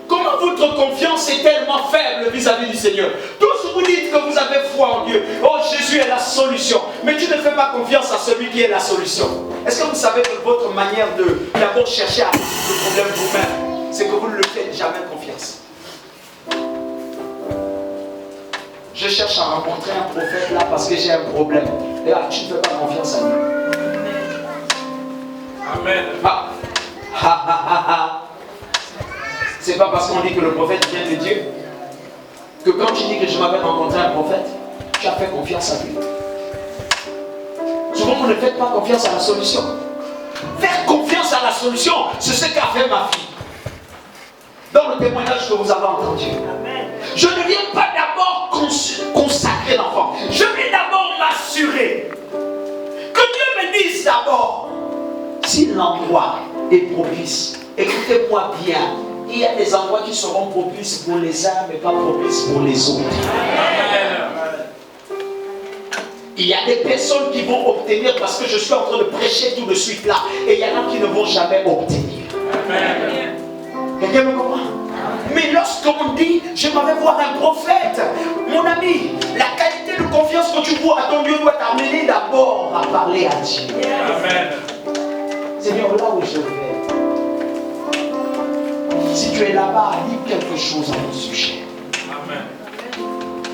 Comment votre confiance est tellement faible vis-à-vis du Seigneur? Tous vous dites que vous avez foi en Dieu. Oh, Jésus est la solution. Mais tu ne fais pas confiance à celui qui est la solution. Est-ce que vous savez que votre manière de d'abord chercher à résoudre le problème vous-même, c'est que vous ne le faites jamais confiance? Je cherche à rencontrer un prophète là parce que j'ai un problème. Et là, tu ne fais pas confiance à lui. Amen. C'est pas parce qu'on dit que le prophète vient de Dieu que quand tu dis que je m'avais rencontré un prophète, tu as fait confiance à lui. Souvent, vous ne faites pas confiance à la solution. Faire confiance à la solution, c'est ce qu'a fait ma fille. Dans le témoignage que vous avez entendu. Amen. Je ne viens pas d'abord consacrer l'enfant. Je viens d'abord m'assurer que Dieu me dise d'abord si l'endroit est propice. Écoutez-moi bien. Il y a des endroits qui seront propices pour les uns, mais pas propices pour les autres. Amen. Il y a des personnes qui vont obtenir parce que je suis en train de prêcher tout de suite là. Et il y en a qui ne vont jamais obtenir. Quelqu'un me comprend? Mais lorsqu'on dit, je m'en vais voir un prophète, mon ami, la qualité de confiance que tu vois à ton Dieu doit t'amener d'abord à parler à Dieu. Amen. Seigneur, là où je vais, si tu es là-bas, dis quelque chose à mon sujet. Amen.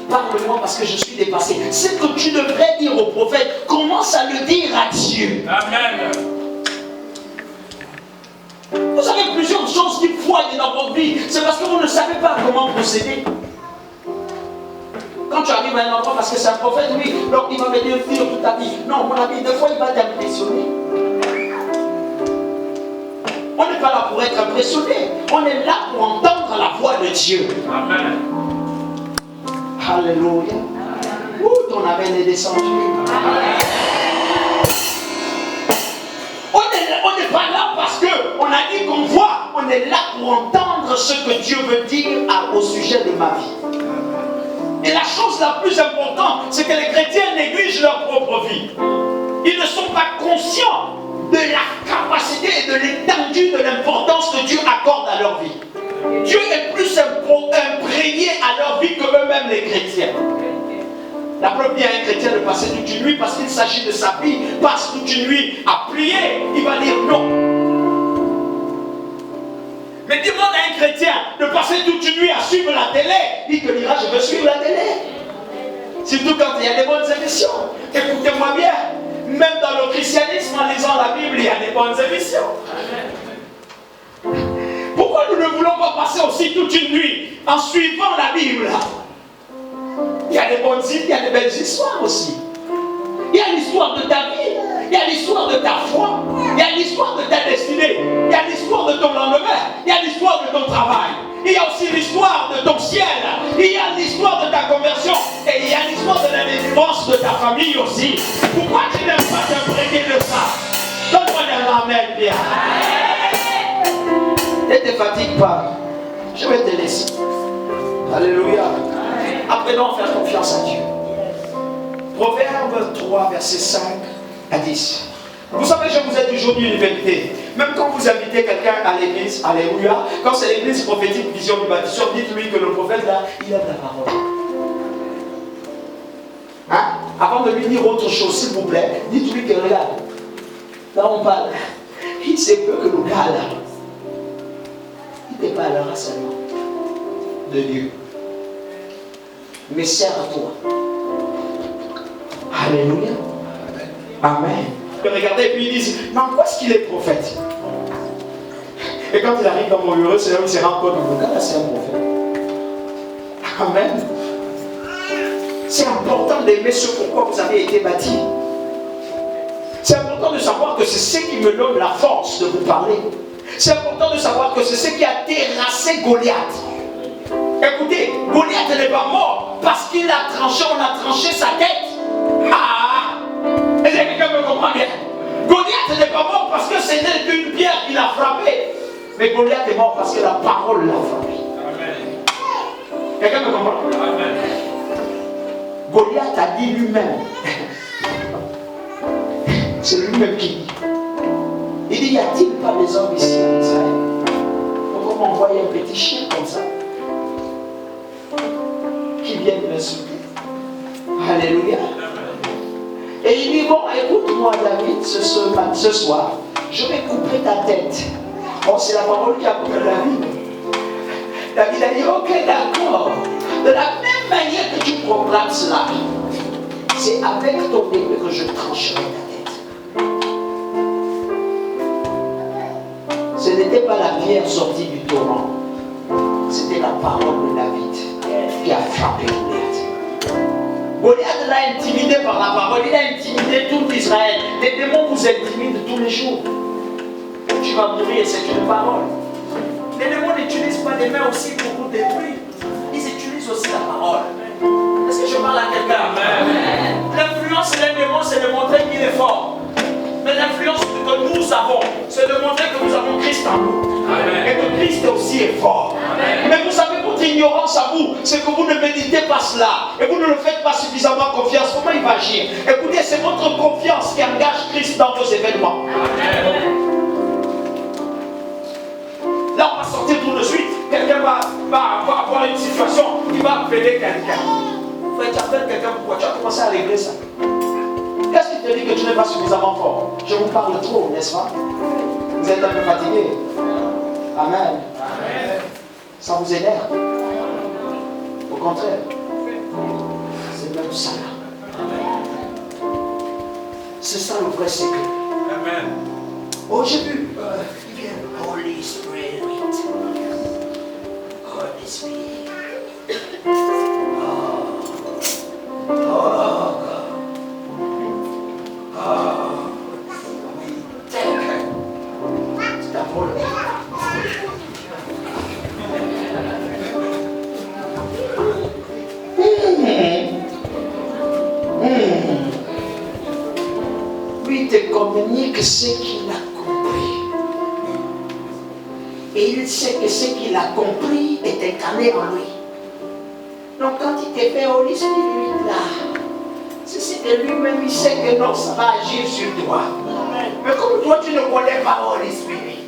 Parle-moi parce que je suis dépassé. Ce que tu devrais dire au prophète, commence à le dire à Dieu. Amen. Vous avez plusieurs choses qui poignent dans votre vie. C'est parce que vous ne savez pas comment procéder. Quand tu arrives à un endroit, parce que c'est un prophète, oui, donc il va me dire toute ta vie. Non, mon ami, des fois il va t'impressionner. On n'est pas là pour être impressionné. On est là pour entendre la voix de Dieu. Amen. Alléluia. Où ton amen est descendu. Amen. On n'est pas là parce qu'on a dit qu'on voit. On est là pour entendre ce que Dieu veut dire au sujet de ma vie. Et la chose la plus importante, c'est que les chrétiens négligent leur propre vie. Ils ne sont pas conscients de la capacité et de l'étendue de l'importance que Dieu accorde à leur vie. Dieu est plus imprégné à leur vie que eux-mêmes les chrétiens. La preuve vient à un chrétien de passer toute une nuit parce qu'il s'agit de sa vie, passe toute une nuit à prier, il va dire non. Mais demande à un chrétien de passer toute une nuit à suivre la télé, il te dira je veux suivre la télé. Surtout quand il y a des bonnes émissions. Écoutez-moi bien, même dans le christianisme, en lisant la Bible, il y a des bonnes émissions. Pourquoi nous ne voulons pas passer aussi toute une nuit en suivant la Bible? Il y a des bonnes îles, il y a des belles histoires aussi. Il y a l'histoire de ta vie, il y a l'histoire de ta foi, il y a l'histoire de ta destinée, il y a l'histoire de ton lendemain, il y a l'histoire de ton travail, il y a aussi l'histoire de ton ciel, il y a l'histoire de ta conversion et il y a l'histoire de la délivrance de ta famille aussi. Pourquoi tu n'aimes pas t'imprégner de ça? Donne-moi un amen bien. Ne te fatigue pas, je vais te laisser. Alléluia. Apprenons à faire confiance à Dieu. Proverbe 3, verset 5 à 10. Vous savez, je vous ai toujours dit une vérité. Même quand vous invitez quelqu'un à l'église, alléluia, quand c'est l'église prophétique Vision du Bâtisseur, dites-lui que le prophète là, il a la parole. Hein? Avant de lui dire autre chose, s'il vous plaît, dites-lui que regarde, là on parle, il sait peu que le gars là, il ne parlera seulement de Dieu. Mais sers à toi. Alléluia. Amen. Regardez, et puis ils disent, mais en quoi est-ce qu'il est prophète? Et quand il arrive dans mon bureau, c'est là où il se rend compte, le gars là c'est un prophète. Amen. C'est important d'aimer ce pourquoi vous avez été bâtis. C'est important de savoir que c'est ce qui me donne la force de vous parler. C'est important de savoir que c'est ce qui a terrassé Goliath. Écoutez, Goliath n'est pas mort parce qu'il a tranché, on a tranché sa tête. Ah! Est-ce que quelqu'un me comprend bien? Goliath n'est pas mort parce que c'était une pierre qui l'a frappé. Mais Goliath est mort parce que la parole l'a frappé. Amen. Quelqu'un me comprend? Amen. Goliath a dit lui-même. C'est lui-même qui dit. Il dit, y a-t-il pas des hommes ici en Israël? Pourquoi m'envoyer un petit chien comme ça qui viennent m'insulter? Alléluia. Et il dit, bon, écoute-moi David, ce soir, je vais couper ta tête. Oh, c'est la parole qui a coupé David. David a dit, ok, d'accord. De la même manière que tu proclames cela, c'est avec ton épée que je trancherai ta tête. Ce n'était pas la pierre sortie du torrent, c'était la parole de David qui a frappé Goliath. Goliath l'a intimidé par la parole, il a intimidé tout Israël. Les démons vous intimident tous les jours. Tu vas mourir, c'est une parole. Les démons n'utilisent pas les mains aussi pour vous détruire. Ils utilisent aussi la parole. Est-ce que je parle à quelqu'un? L'influence d'un démon, c'est de montrer qu'il est fort. Mais l'influence que nous avons, c'est de montrer que nous avons Christ en nous. Amen. Et que Christ aussi est fort. Amen. Mais vous savez, pour votre ignorance à vous, c'est que vous ne méditez pas cela et vous ne le faites pas suffisamment confiance. Comment il va agir? Écoutez, c'est votre confiance qui engage Christ dans vos événements. Là, on va sortir tout de suite. Quelqu'un va avoir une situation, il va appeler quelqu'un. Tu appelles quelqu'un, pourquoi? Tu as commencé à régler ça. Qu'est-ce qui te dit que tu n'es pas suffisamment fort? Je vous parle trop, n'est-ce pas? Vous êtes un peu fatigué. Amen. Ça vous énerve? Au contraire, c'est même ça là. C'est ça le vrai secret. Amen. Oh, j'ai vu. Il vient. Holy Spirit. Holy Spirit. Lui te communique ce qu'il a compris. Et il sait que ce qu'il a compris est incarné en lui. Donc quand il te fait Holy Spirit là, c'est que lui-même il sait que non, ça va agir sur toi. Mais comme toi tu ne connais pas Holy Spirit,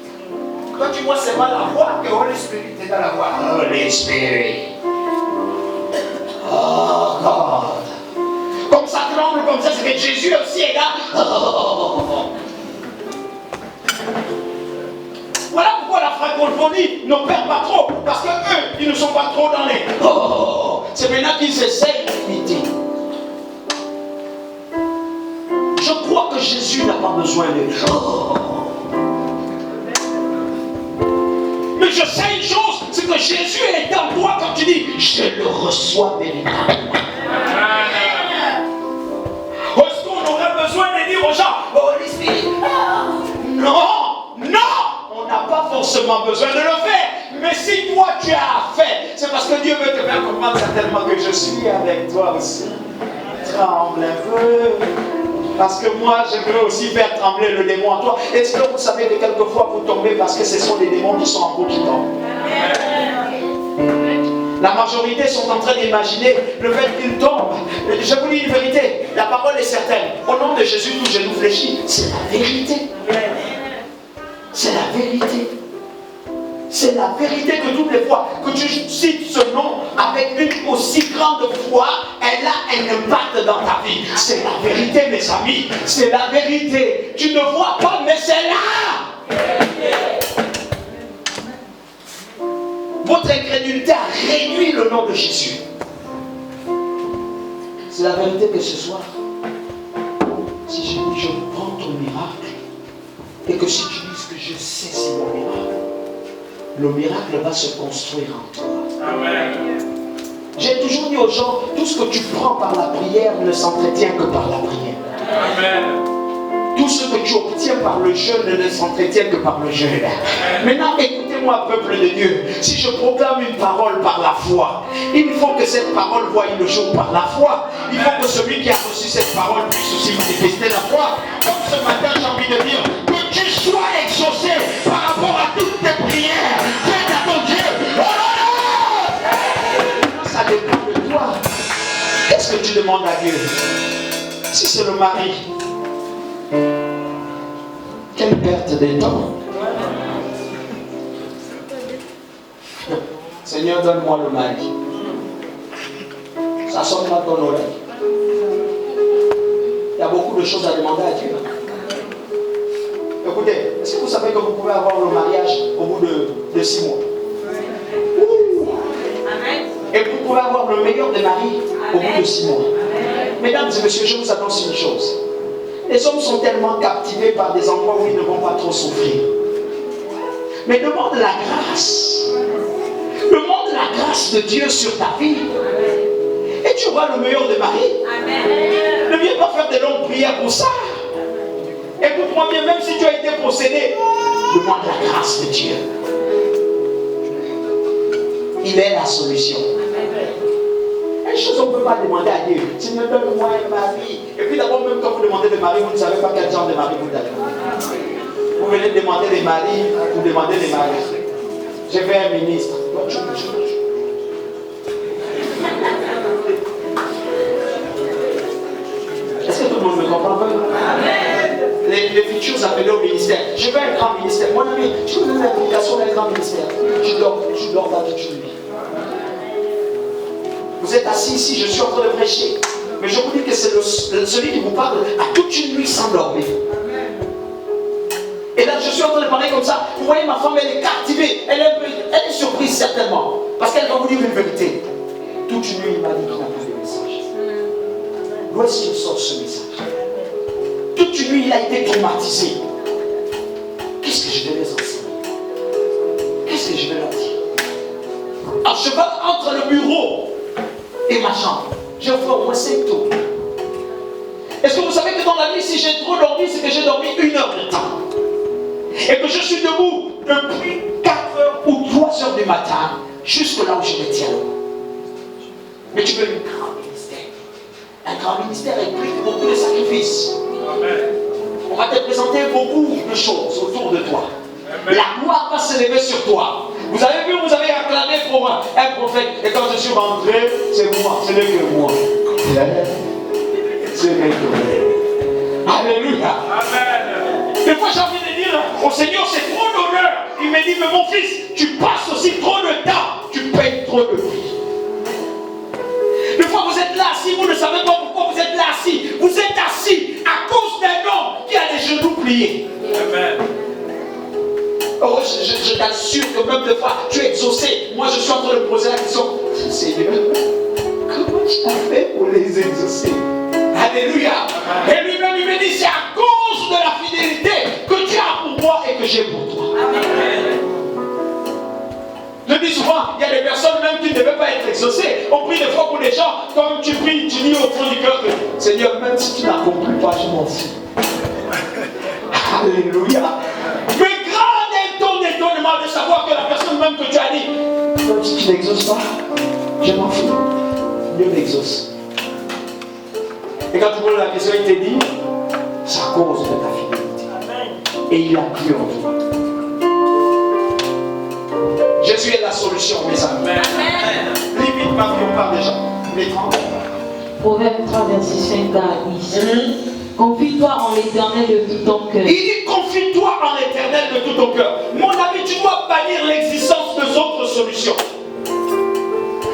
toi tu vois seulement la voix que Holy Spirit est dans la voix. Holy Spirit. Oh God. Comme ça tremble comme ça, c'est que Jésus aussi est là. Voilà pourquoi la francophonie n'opère pas trop. Parce que eux, ils ne sont pas trop dans les. C'est maintenant qu'ils essayent d'imiter. Je crois que Jésus n'a pas besoin de. Mais je sais une chose, c'est que Jésus est en toi quand tu dis, je le reçois véritablement. Est-ce qu'on aurait besoin de dire aux gens, Holy Spirit? Non, non, on n'a pas forcément besoin de le faire. Mais si toi tu as fait, c'est parce que Dieu veut te faire comprendre certainement que je suis avec toi aussi. Tremble un peu. Parce que moi, je veux aussi faire trembler le démon en toi. Est-ce que vous savez que quelquefois vous tombez parce que ce sont les démons qui sont en vous qui tombent? La majorité sont en train d'imaginer le fait qu'ils tombent. Je vous dis une vérité, la parole est certaine. Au nom de Jésus, tout genou fléchit. C'est la vérité. C'est la vérité. C'est la vérité que toutes les fois que tu cites ce nom avec une aussi grande foi, elle a un impact dans ta vie. C'est la vérité, mes amis. C'est la vérité. Tu ne vois pas, mais c'est là. Votre incrédulité a réduit le nom de Jésus. C'est la vérité que ce soir, si je dis je prends ton miracle, et que si tu dis que je saisis mon miracle, le miracle va se construire en toi. Amen. J'ai toujours dit aux gens, tout ce que tu prends par la prière ne s'entretient que par la prière. Amen. Tout ce que tu obtiens par le jeûne ne s'entretient que par le jeûne. Maintenant, écoutez-moi, peuple de Dieu. Si je proclame une parole par la foi, il faut que cette parole voie le jour par la foi. Il faut que celui qui a reçu cette parole puisse aussi manifester la foi. Donc ce matin, j'ai envie de dire que tu sois exaucé par rapport à toutes tes prières. Fais à ton Dieu. Oh là là! Ça dépend de toi. Qu'est-ce que tu demandes à Dieu? Si c'est le mari, quelle perte de temps. Seigneur, donne-moi le mari. Ça sonne dans ton oreille. Il y a beaucoup de choses à demander à Dieu. Écoutez, est-ce que vous savez que vous pouvez avoir le mariage au bout de 6 mois? Amen. Et vous pouvez avoir le meilleur des maris au bout de 6 mois. Mesdames et messieurs, je vous annonce une chose. Les hommes sont tellement captivés par des endroits où ils ne vont pas trop souffrir. Mais demande la grâce. Demande la grâce de Dieu sur ta vie. Et tu auras le meilleur des maris. Amen. Ne viens pas faire de longues prières pour ça. Écoute-moi bien, même si tu as été possédé, demande la grâce de Dieu. Il est la solution. Une chose on ne peut pas demander à Dieu. Seigneur, donne-moi un mari. Et puis d'abord, même quand vous demandez des maris, vous ne savez pas quel genre de mari vous avez. Vous venez demander des maris, vous demandez des maris. J'ai fait un ministre. des futurs appelés au ministère. Je veux un grand ministère. Mon ami, tu veux l'implication d'un grand ministère. Tu dors dans toute une nuit. Vous êtes assis ici, je suis en train de prêcher. Mais je vous dis que c'est celui qui vous parle à toute une nuit sans dormir. Et là, je suis en train de parler comme ça. Vous voyez, ma femme, elle est captivée. Elle est surprise certainement. Parce qu'elle va vous dire une vérité. Toute une nuit, il m'a dit qu'il n'a pas de message. D'où est-ce qu'il sort ce message? Toute une nuit, il a été traumatisé. Qu'est-ce que je vais les enseigner? Qu'est-ce que je vais leur dire? À cheval entre le bureau et ma chambre, j'ai fait au moins 5 tours. Est-ce que vous savez que dans la nuit, si j'ai trop dormi, c'est que j'ai dormi 1 heure de temps? Et que je suis debout depuis 4 heures ou 3 heures du matin, jusque là où je me tiens. Mais tu veux un grand ministère. Un grand ministère implique beaucoup de sacrifices. On va te présenter beaucoup de choses autour de toi. La gloire va se lever sur toi. Vous avez vu, vous avez acclamé pour un prophète. Et quand je suis rentré, c'est moi, ce n'est que moi. Ce n'est que moi. Alléluia. Des fois, j'ai envie de dire au Seigneur, c'est trop d'honneur. Il me dit, mais mon fils, tu passes aussi trop de temps. Tu payes trop de prix. Des fois, vous êtes là assis, vous ne savez pas pourquoi vous êtes là assis. Vous êtes assis à cause d'un homme qui a les genoux pliés. Amen. Oh, je t'assure que même des fois, tu es exaucé. Moi, je suis en train de poser la question. Seigneur, comment tu as fait pour les exaucer? Alléluia. Et lui-même, il me dit, c'est à cause de la fidélité que tu as pour moi et que j'ai pour toi. Amen. Je dis souvent, il y a des personnes même qui ne devaient pas être exaucées. On prie des fois pour des gens, comme tu pries, tu dis au fond du cœur que Seigneur, même si tu n'accomplis pas, je m'en fous. Alléluia. Mais grand est ton étonnement de savoir que la personne même que tu as dit, même si tu n'exauces pas, je m'en fous. Dieu m'exauce. Et quand tu poses la question, il te dit, c'est à cause de ta fidélité. Et il a cru en toi. Jésus est la solution, mes amis. Amen. Limite, ma vie, on parle déjà. Les 30. Proverbe 3, verset 5 à 10. Confie-toi en l'Éternel de tout ton cœur. Il dit, confie-toi en l'Éternel de tout ton cœur. Mon ami, tu dois bannir l'existence de autres solutions.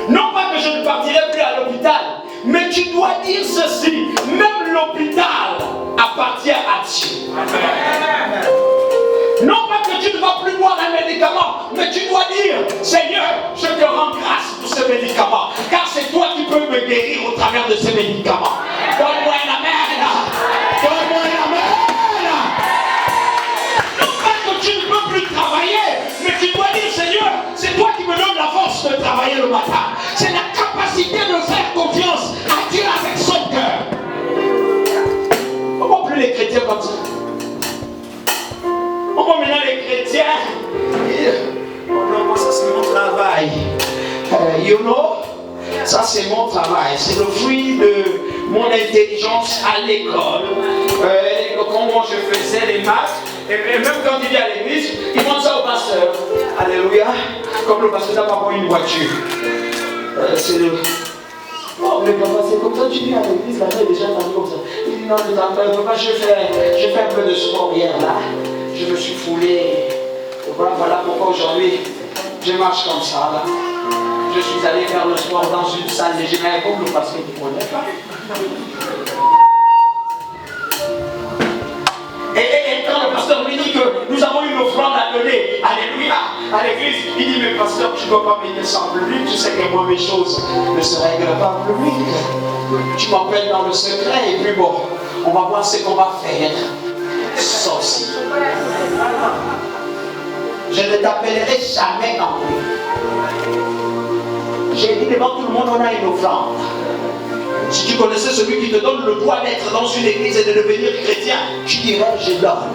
Non pas que je ne partirai plus à l'hôpital, mais tu dois dire ceci. Même l'hôpital appartient à Dieu. Amen. Non pas que tu ne vas plus boire un médicament, mais tu dois dire, Seigneur, je te rends grâce pour ce médicament, car c'est toi qui peux me guérir au travers de ces médicaments. Donne-moi un amen. Donne-moi un amen. Non pas que tu ne peux plus travailler, mais tu dois dire, Seigneur, c'est toi qui me donnes la force de travailler le matin. C'est la capacité de faire confiance à Dieu avec son cœur. Comment plus les chrétiens comme ça? Pourquoi maintenant les chrétiens oh non, moi ça c'est mon travail. You know, ça c'est mon travail. C'est le fruit de mon intelligence à l'école. Comment je faisais les maths. Et même quand il vient à l'église, il montre ça au pasteur. Alléluia. Comme le pasteur n'a pas pris une voiture. C'est le... Oh, mais papa, c'est comme ça tu viens à l'église, la mère est déjà partie comme ça. Il dit non, papa, je fais un peu de sport hier là. Je me suis foulé. Voilà pourquoi aujourd'hui je marche comme ça là. Je suis allé faire le sport dans une salle de gym comme le pasteur qui connaît pas. Et quand le pasteur lui dit que nous avons une offrande à donner, alléluia, à l'église, il dit mais pasteur, tu ne dois pas venir sans public, tu sais que moi mes choses ne se règlent pas en public. Tu m'appelles dans le secret et puis bon, on va voir ce qu'on va faire. Sorcier. Je ne t'appellerai jamais en plus. J'ai dit devant tout le monde, on a une offrande. Si tu connaissais celui qui te donne le droit d'être dans une église et de devenir chrétien, tu dirais je donne.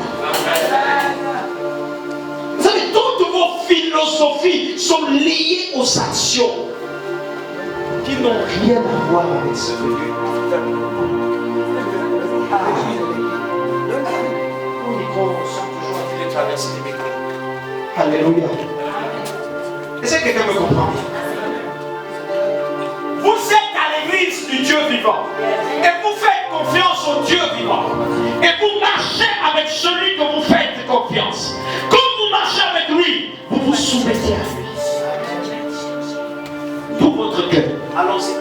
Vous savez, toutes vos philosophies sont liées aux actions qui n'ont rien à voir avec ce que Dieu fait. Alléluia. Est-ce que quelqu'un me comprend? Vous êtes à l'église du Dieu vivant et vous faites confiance au Dieu vivant et vous marchez avec celui que vous faites confiance, comme vous marchez avec lui, vous vous soumettez à lui. Tout votre cœur. Allons-y.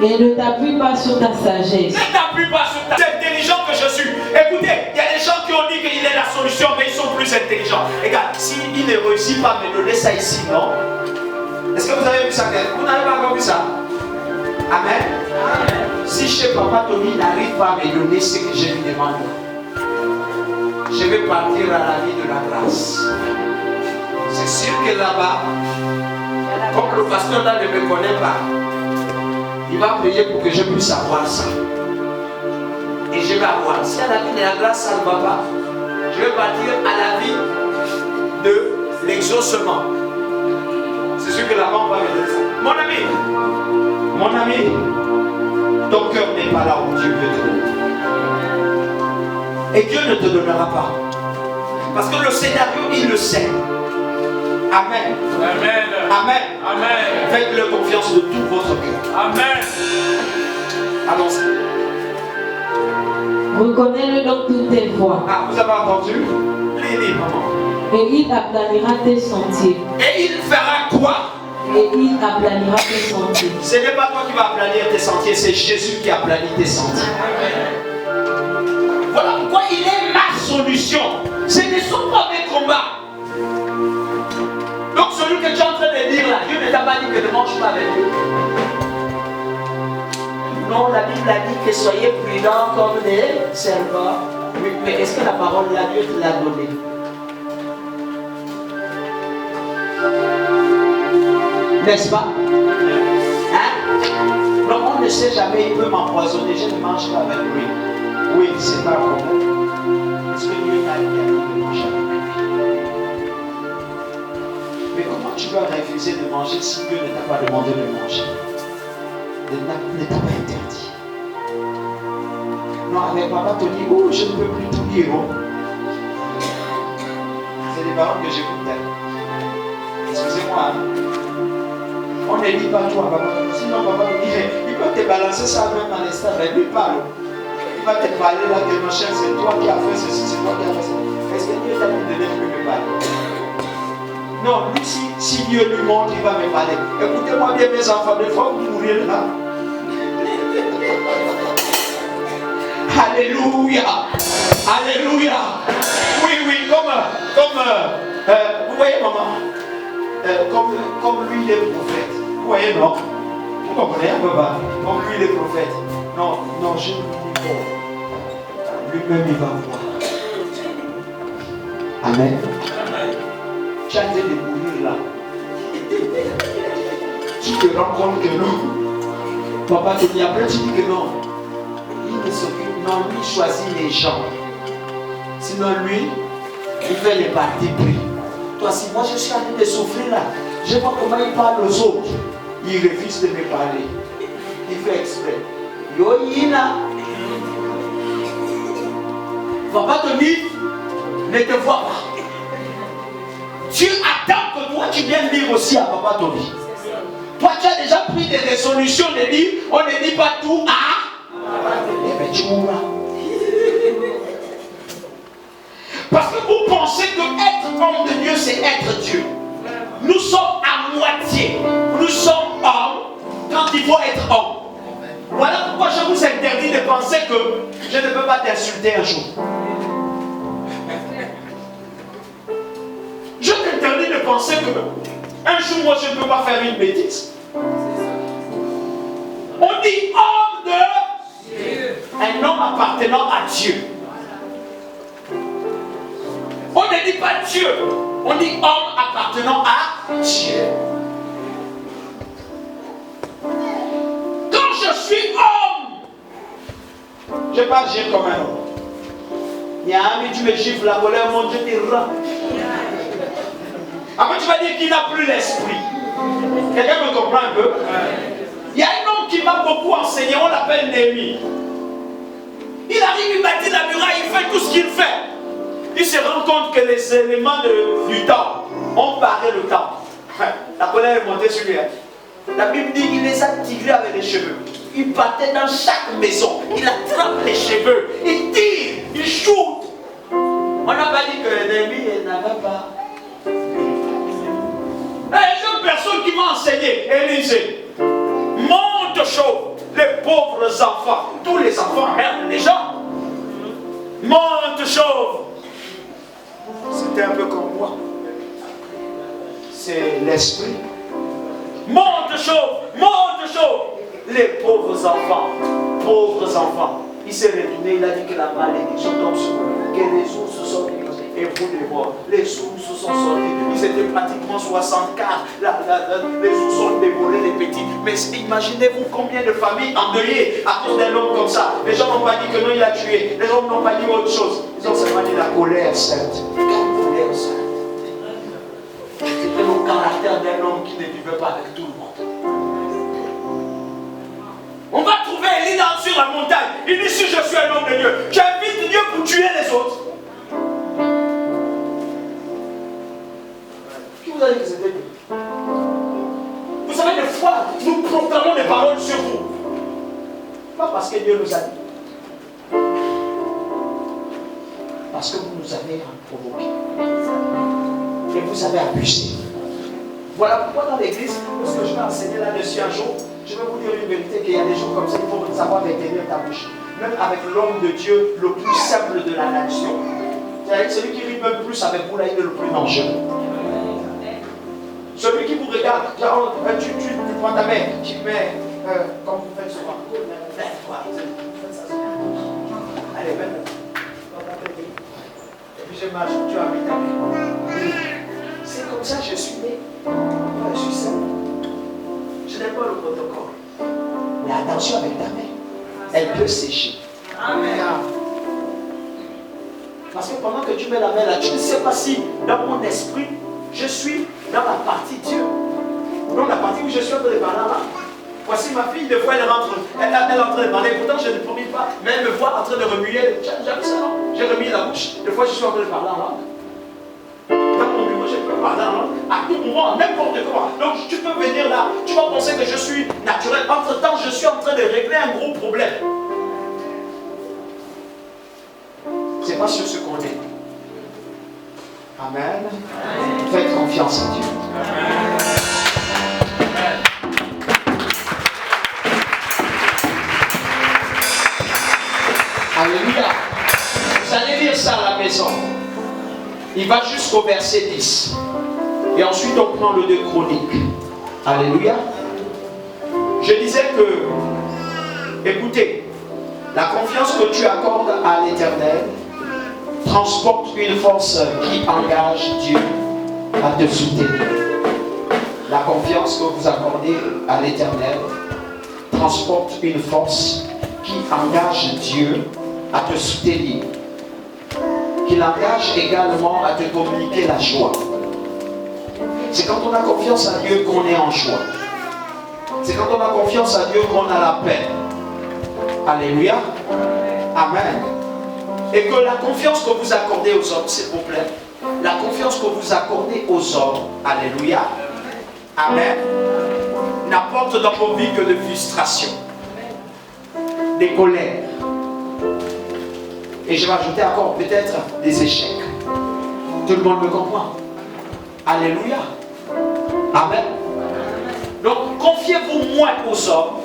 Et ne t'appuie pas sur ta sagesse. Ne t'appuie pas sur ta... C'est intelligent que je suis. Écoutez, il y a des gens qui ont dit qu'il est la solution, mais ils sont plus intelligents. Regarde, s'il ne réussit pas à me donner ça ici, non? Est-ce que vous avez vu ça? Vous n'avez pas encore vu ça? Amen. Si chez Papa Tony n'arrive pas à me donner ce que je lui demande, je vais partir à la vie de la grâce. C'est sûr que là-bas, comme le pasteur là ne me connaît pas, il va prier pour que je puisse avoir ça. Et je vais avoir. Si à la vie de la grâce, ça ne va pas, je vais partir à la vie de l'exaucement. C'est sûr que là-bas, on va me dire ça. Mon ami, ton cœur n'est pas là où Dieu veut te donner. Et Dieu ne te donnera pas. Parce que le scénario, il le sait. Amen. Amen. Amen. Amen. Faites-le confiance de tout votre cœur. Amen. Allons-y. Reconnais-le dans toutes tes voies. Ah, vous avez entendu? Lisez, maman. Et il aplanira tes sentiers. Et il fera quoi? Et il aplanira tes sentiers. Ce n'est pas toi qui vas aplanir tes sentiers, c'est Jésus qui aplanit tes sentiers. Voilà pourquoi il est ma solution. Ce ne sont pas mes combats. Donc celui que tu es en train de dire là, Dieu ne t'a pas dit que ne mange pas avec lui. Non, la Bible a dit que soyez prudents comme des serpents. Oui, mais est-ce que la parole là, Dieu te l'a donnée? N'est-ce pas? Hein? Non, on ne sait jamais, il peut m'empoisonner, je ne mange pas avec lui. Oui, c'est pas bon. Est-ce que Dieu t'a dit de manger avec lui? Mais comment tu vas refuser de manger si Dieu ne t'a pas demandé de manger? Ne t'a pas interdit. Non, avec Papa Tony, oh, je ne peux plus tout dire. Oh. C'est des paroles que j'écoutais. Excusez-moi. On ne dit pas tout à Papa Tony. Sinon, Papa Tony, il peut te balancer ça même à l'instant. Mais lui parle. Il va te parler là que machin, c'est toi qui as fait ceci, c'est toi qui as fait ça. Est-ce que Dieu t'a dit de ne plus me parler? Non, lui, si Dieu lui montre, il va me parler. Écoutez-moi bien, mes enfants, des fois vous mourrez là. Alléluia. Alléluia. Oui, vous voyez, maman, comme lui, il est prophète. Vous voyez, non? Vous comprenez un peu pas? Comme lui, il est prophète. Non, je ne vous dis pas. Lui-même, il va voir. Amen. Tu as été de mourir là. Tu te rends compte que non. Papa te dit après, tu dis que non. Il ne s'occupe, non, lui choisit les gens. Sinon, lui, il fait les partis pris. Toi, si moi je suis en train de souffrir là, je vois comment il parle aux autres. Il refuse de me parler. Il fait exprès. Yo, Yina. Papa te dit, ne te vois pas. Dieu attend que toi tu viennes dire aussi à Papa Tony. Toi tu as déjà pris des résolutions de dire on ne dit pas tout à. Eh bien tu mourras. Parce que vous pensez que être homme de Dieu c'est être Dieu. Nous sommes à moitié. Nous sommes hommes quand il faut être homme. Voilà pourquoi je vous interdis de penser que je ne peux pas t'insulter un jour. Je t'interdis de penser que un jour moi je ne peux pas faire une bêtise. On dit homme de Dieu. Un homme appartenant à Dieu. On ne dit pas Dieu. On dit homme appartenant à Dieu. Quand je suis homme, je ne vais pas agir comme un homme. Il y a un ami, tu me gifles, la colère monte, je te rends. Après tu vas dire qu'il n'a plus l'esprit. Quelqu'un me comprend un peu? Il y a un homme qui m'a beaucoup enseigné, on l'appelle Néhémie. Il arrive, il bâtit la muraille, il fait tout ce qu'il fait. Il se rend compte que les éléments du temps ont barré le temps. La colère est montée sur lui. La Bible dit qu'il les a tirés avec les cheveux. il battait dans chaque maison. Il attrape les cheveux, il tire, il shoot. On n'a pas dit que l'ennemi n'avait pas. Les jeunes personnes qui m'ont enseigné, Élysée, monte chaud, les pauvres enfants, tous les enfants merdent les gens. Monte chaud. C'était un peu comme moi. C'est l'esprit. Monte chaud, les pauvres enfants. Il s'est retourné, il a dit que la malédiction tombe sur vous, que les ours se sont mis et vous les voir. Les ours se sont sortis, ils étaient pratiquement 64. Les ours ont dévoré les petits. Mais imaginez-vous combien de familles endeuillées à cause d'un homme comme ça. Les gens n'ont pas dit que non, il a tué. Les gens n'ont pas dit autre chose. Ils ont seulement dit la colère sainte. Quelle colère sainte. C'était le caractère d'un homme qui ne vivait pas avec tout le monde. On va trouver Élie sur la montagne. Il dit si je suis un homme de Dieu, j'invite Dieu pour tuer les autres. Qui vous a dit que c'était Dieu? Vous savez, des fois, nous proclamons des paroles sur vous. Pas parce que Dieu nous a dit. Parce que vous nous avez provoqué. Et vous avez abusé. Voilà pourquoi dans l'église, lorsque je vais enseigner là-dessus un jour, je vais vous dire une vérité qu'il y a des jours comme ça, il faut savoir maintenir ta bouche. Même avec l'homme de Dieu, le plus simple de la nation. C'est-à-dire celui qui rit même plus avec vous, là, il est le plus dangereux. Celui qui vous regarde, genre, tu prends ta main, tu mets, comme vous faites souvent, lève-toi. Allez, mets-le. Et puis je marche, tu as mis ta main. C'est comme ça que je suis né. Moi, je suis simple. Je n'aime pas le protocole. Mais attention avec ta main. Elle peut sécher. Amen. Parce que pendant que tu mets la main là, tu ne sais pas si dans mon esprit, je suis dans la partie Dieu. Dans la partie où je suis en train de parler là. Voici ma fille, des fois elle rentre, elle est en train de parler, pourtant je ne promets pas, mais elle me voit en train de remuer. J'aime ça, non? J'ai remis la bouche, des fois je suis en train de parler en langue. Dans mon bureau, je peux parler en langue, à tout moment, n'importe quoi. Donc tu peux venir là, tu vas penser que je suis naturel. Entre-temps, je suis en train de régler un gros problème. C'est pas sur ce qu'on est. Amen. Faites confiance en Dieu. Amen. Alléluia. Vous allez lire ça à la maison. Il va jusqu'au verset 10. Et ensuite on prend le 2 Chroniques. Alléluia. Je disais que, écoutez, la confiance que tu accordes à l'Éternel transporte une force qui engage Dieu à te soutenir. La confiance que vous accordez à l'Éternel transporte une force qui engage Dieu à te soutenir, qui l'engage également à te communiquer la joie. C'est quand on a confiance à Dieu qu'on est en joie. C'est quand on a confiance à Dieu qu'on a la paix. Alléluia. Amen. Et que la confiance que vous accordez aux hommes, s'il vous plaît, la confiance que vous accordez aux hommes, alléluia, amen, n'apporte dans vos vies que de frustration, des colères. Et je vais ajouter encore peut-être des échecs. Tout le monde me comprend. Alléluia. Amen. Donc, confiez-vous moins aux hommes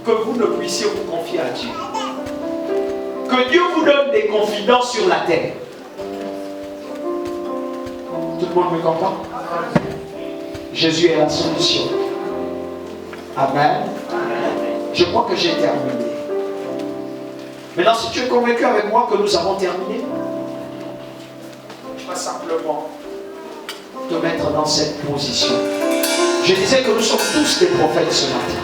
que vous ne puissiez vous confier à Dieu. Que Dieu vous donne des confidences sur la terre. Tout le monde me comprend? Jésus est la solution. Amen. Je crois que j'ai terminé. Maintenant, si tu es convaincu avec moi que nous avons terminé, je vais simplement te mettre dans cette position. Je disais que nous sommes tous des prophètes ce matin.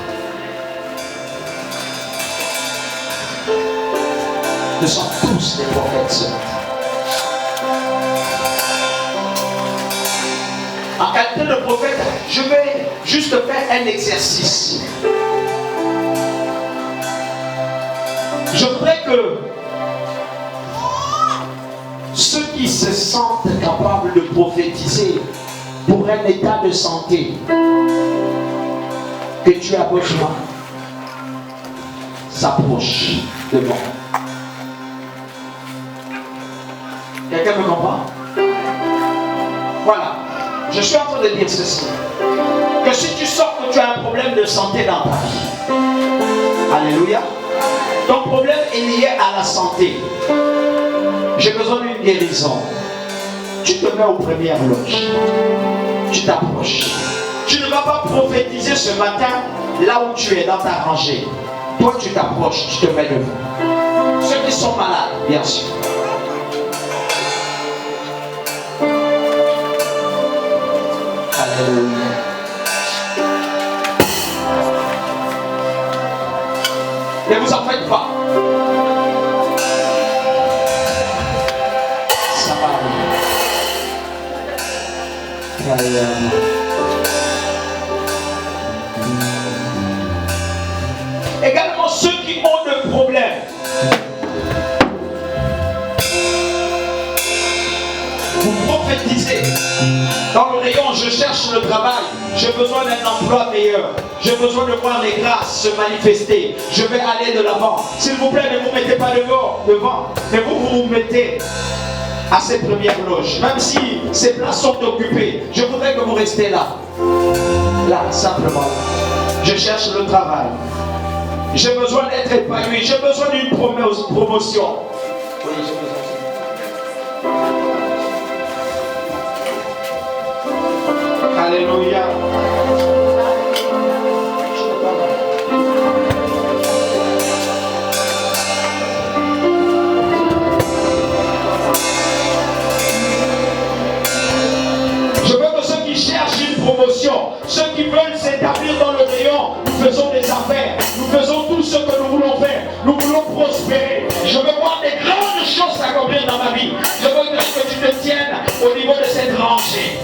Nous sommes tous des prophètes ce matin. En qualité de prophète, je vais juste faire un exercice. Je voudrais que ceux qui se sentent capables de prophétiser pour un état de santé, que tu as besoin s'approche de moi. Quelqu'un me comprend? Voilà. Je suis en train de dire ceci. Que si tu sens que tu as un problème de santé dans ta vie, alléluia, ton problème est lié à la santé. J'ai besoin d'une guérison. Tu te mets aux premières loges. Tu t'approches. Tu ne vas pas prophétiser ce matin là où tu es dans ta rangée. Toi, tu t'approches, tu te mets devant. Ceux qui sont malades, bien sûr. Alléluia. Ne vous en faites pas. Ça va aller. Également ceux qui ont des problèmes. Vous prophétisez. Dans le rayon, je cherche le travail. J'ai besoin d'un emploi meilleur. J'ai besoin de voir les grâces se manifester. Je vais aller de l'avant. S'il vous plaît, ne vous mettez pas devant. Mais vous vous mettez à ces premières loges. Même si ces places sont occupées, je voudrais que vous restez là. Là, simplement. Je cherche le travail. J'ai besoin d'être épanoui. J'ai besoin d'une promotion. Oui, j'ai besoin. Alléluia. Je veux que ceux qui cherchent une promotion, ceux qui veulent s'établir dans le rayon, nous faisons des affaires, nous faisons tout ce que nous voulons faire, nous voulons prospérer. Je veux voir des grandes choses s'accomplir dans ma vie. Je veux que tu te tiennes au niveau de cette rangée.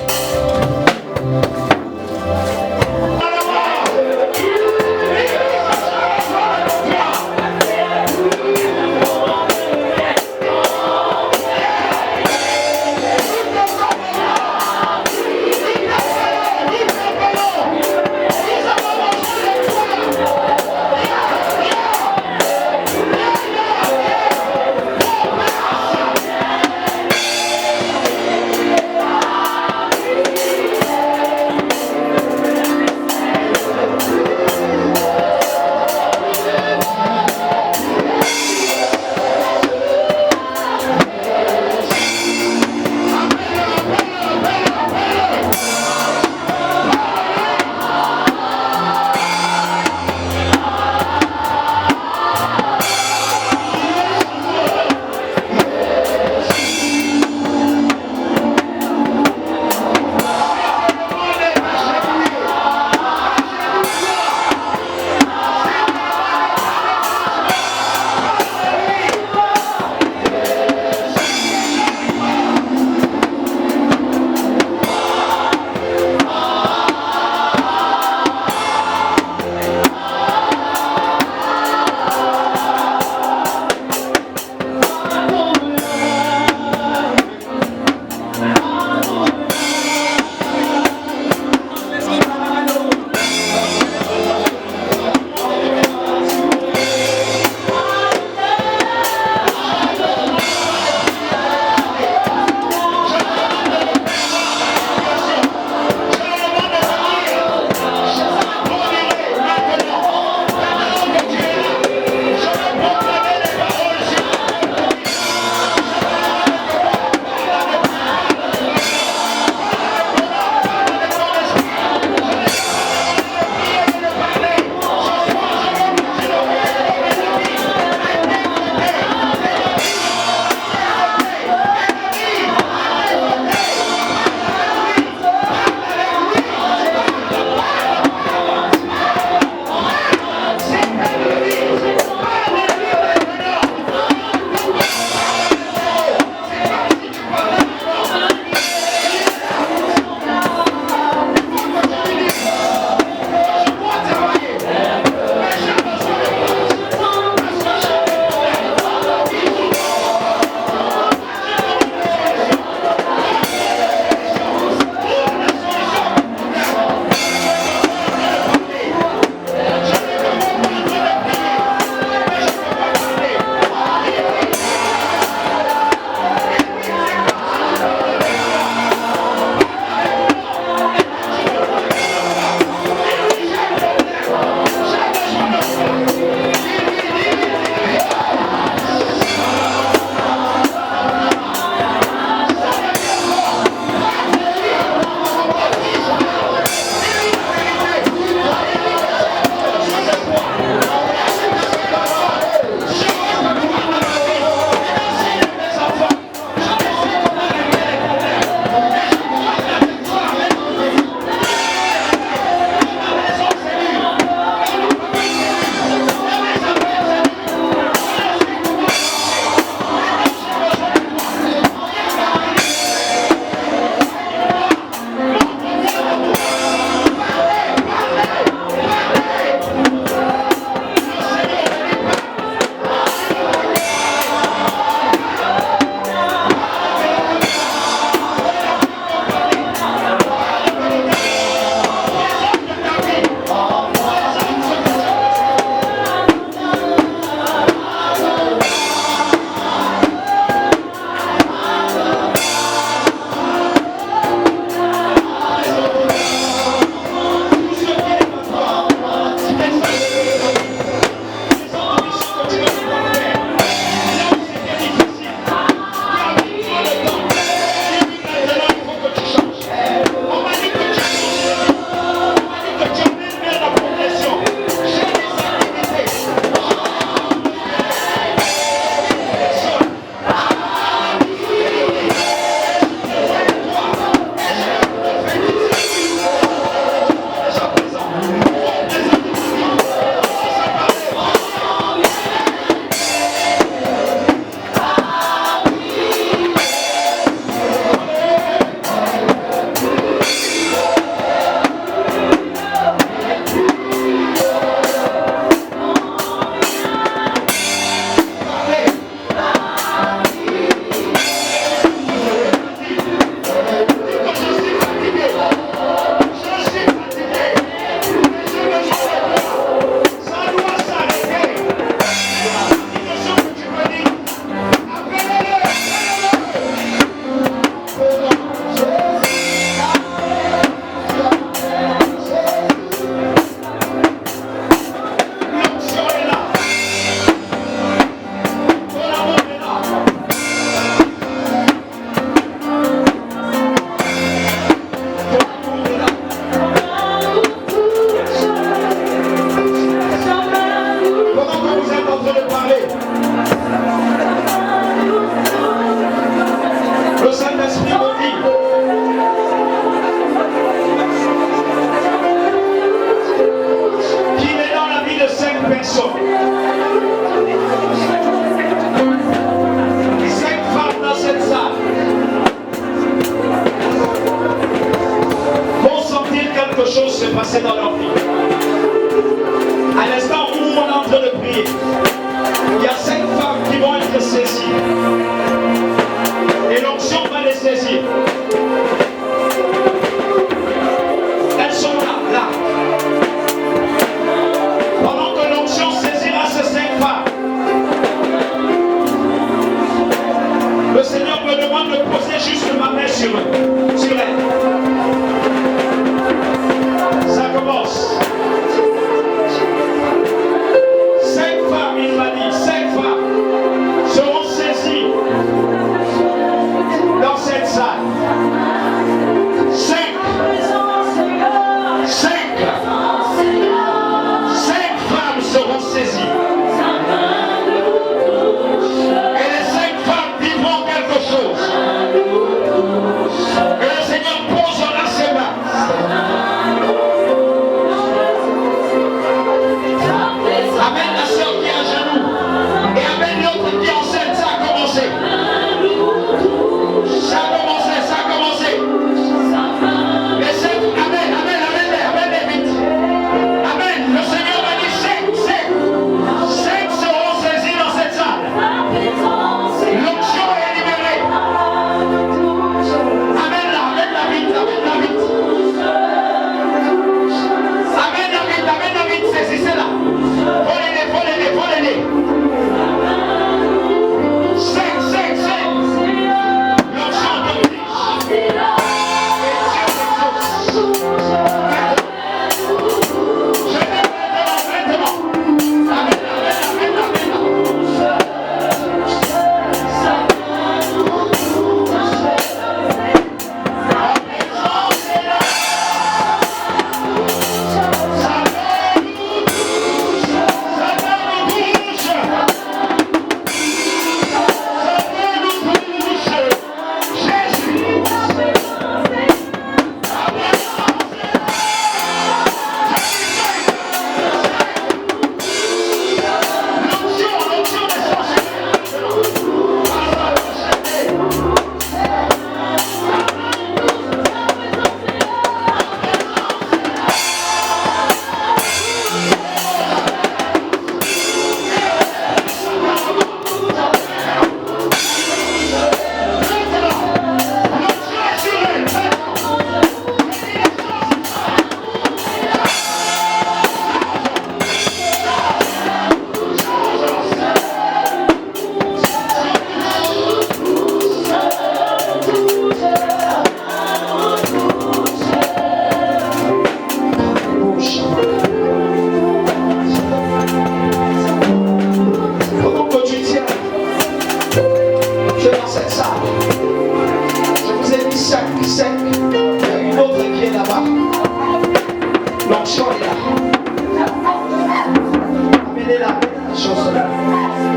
Le Saint-Esprit me dit qu'il est dans la vie de 5 personnes. 5 femmes dans cette salle vont sentir quelque chose se passer dans leur vie. À l'instant où on est en train de prier, il y a 5 femmes qui vont être saisies. Et l'onction va les saisir. Elles sont là. Pendant que l'onction saisira ces 5 femmes, le Seigneur me demande de poser juste ma main sur elles. Ça commence. 5 femmes, il m'a dit, 5 femmes seront saisies dans cette salle. 5 femmes seront saisies. Et les 5 femmes vivront quelque chose. Que le Seigneur posera ses mains. Amène la sœur qui est à genoux. Et amène l'autre qui est enceinte. Ça a commencé. Ça a commencé. Mais c'est... Amène vite. Amen. Le Seigneur m'a dit 5 seront saisis dans cette salle. L'onction est libérée. Amène-la vite. Amène-la vite, saisissez-la. Volez-les. 5. L'onction de riche. Et Dieu t'exauce. Je vais maintenant. Amène-la. Pendant que tu tiens, je vais dans cette salle. Je vous ai dit 5. Il y a une autre qui est là-bas. L'onction est là. Amenez-la, chose là.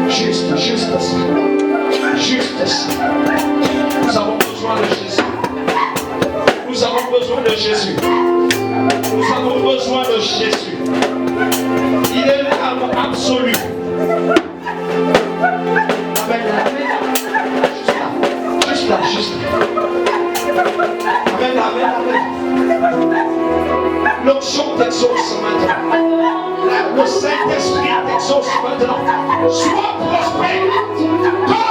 Juste ça. Nous avons besoin de Jésus. Nous avons besoin de Jésus. Il est l'âme absolue. Amène-la. Juste là. Amène-la. L'onction t'exauce maintenant. Le Saint-Esprit t'exauce maintenant. Sois prospère.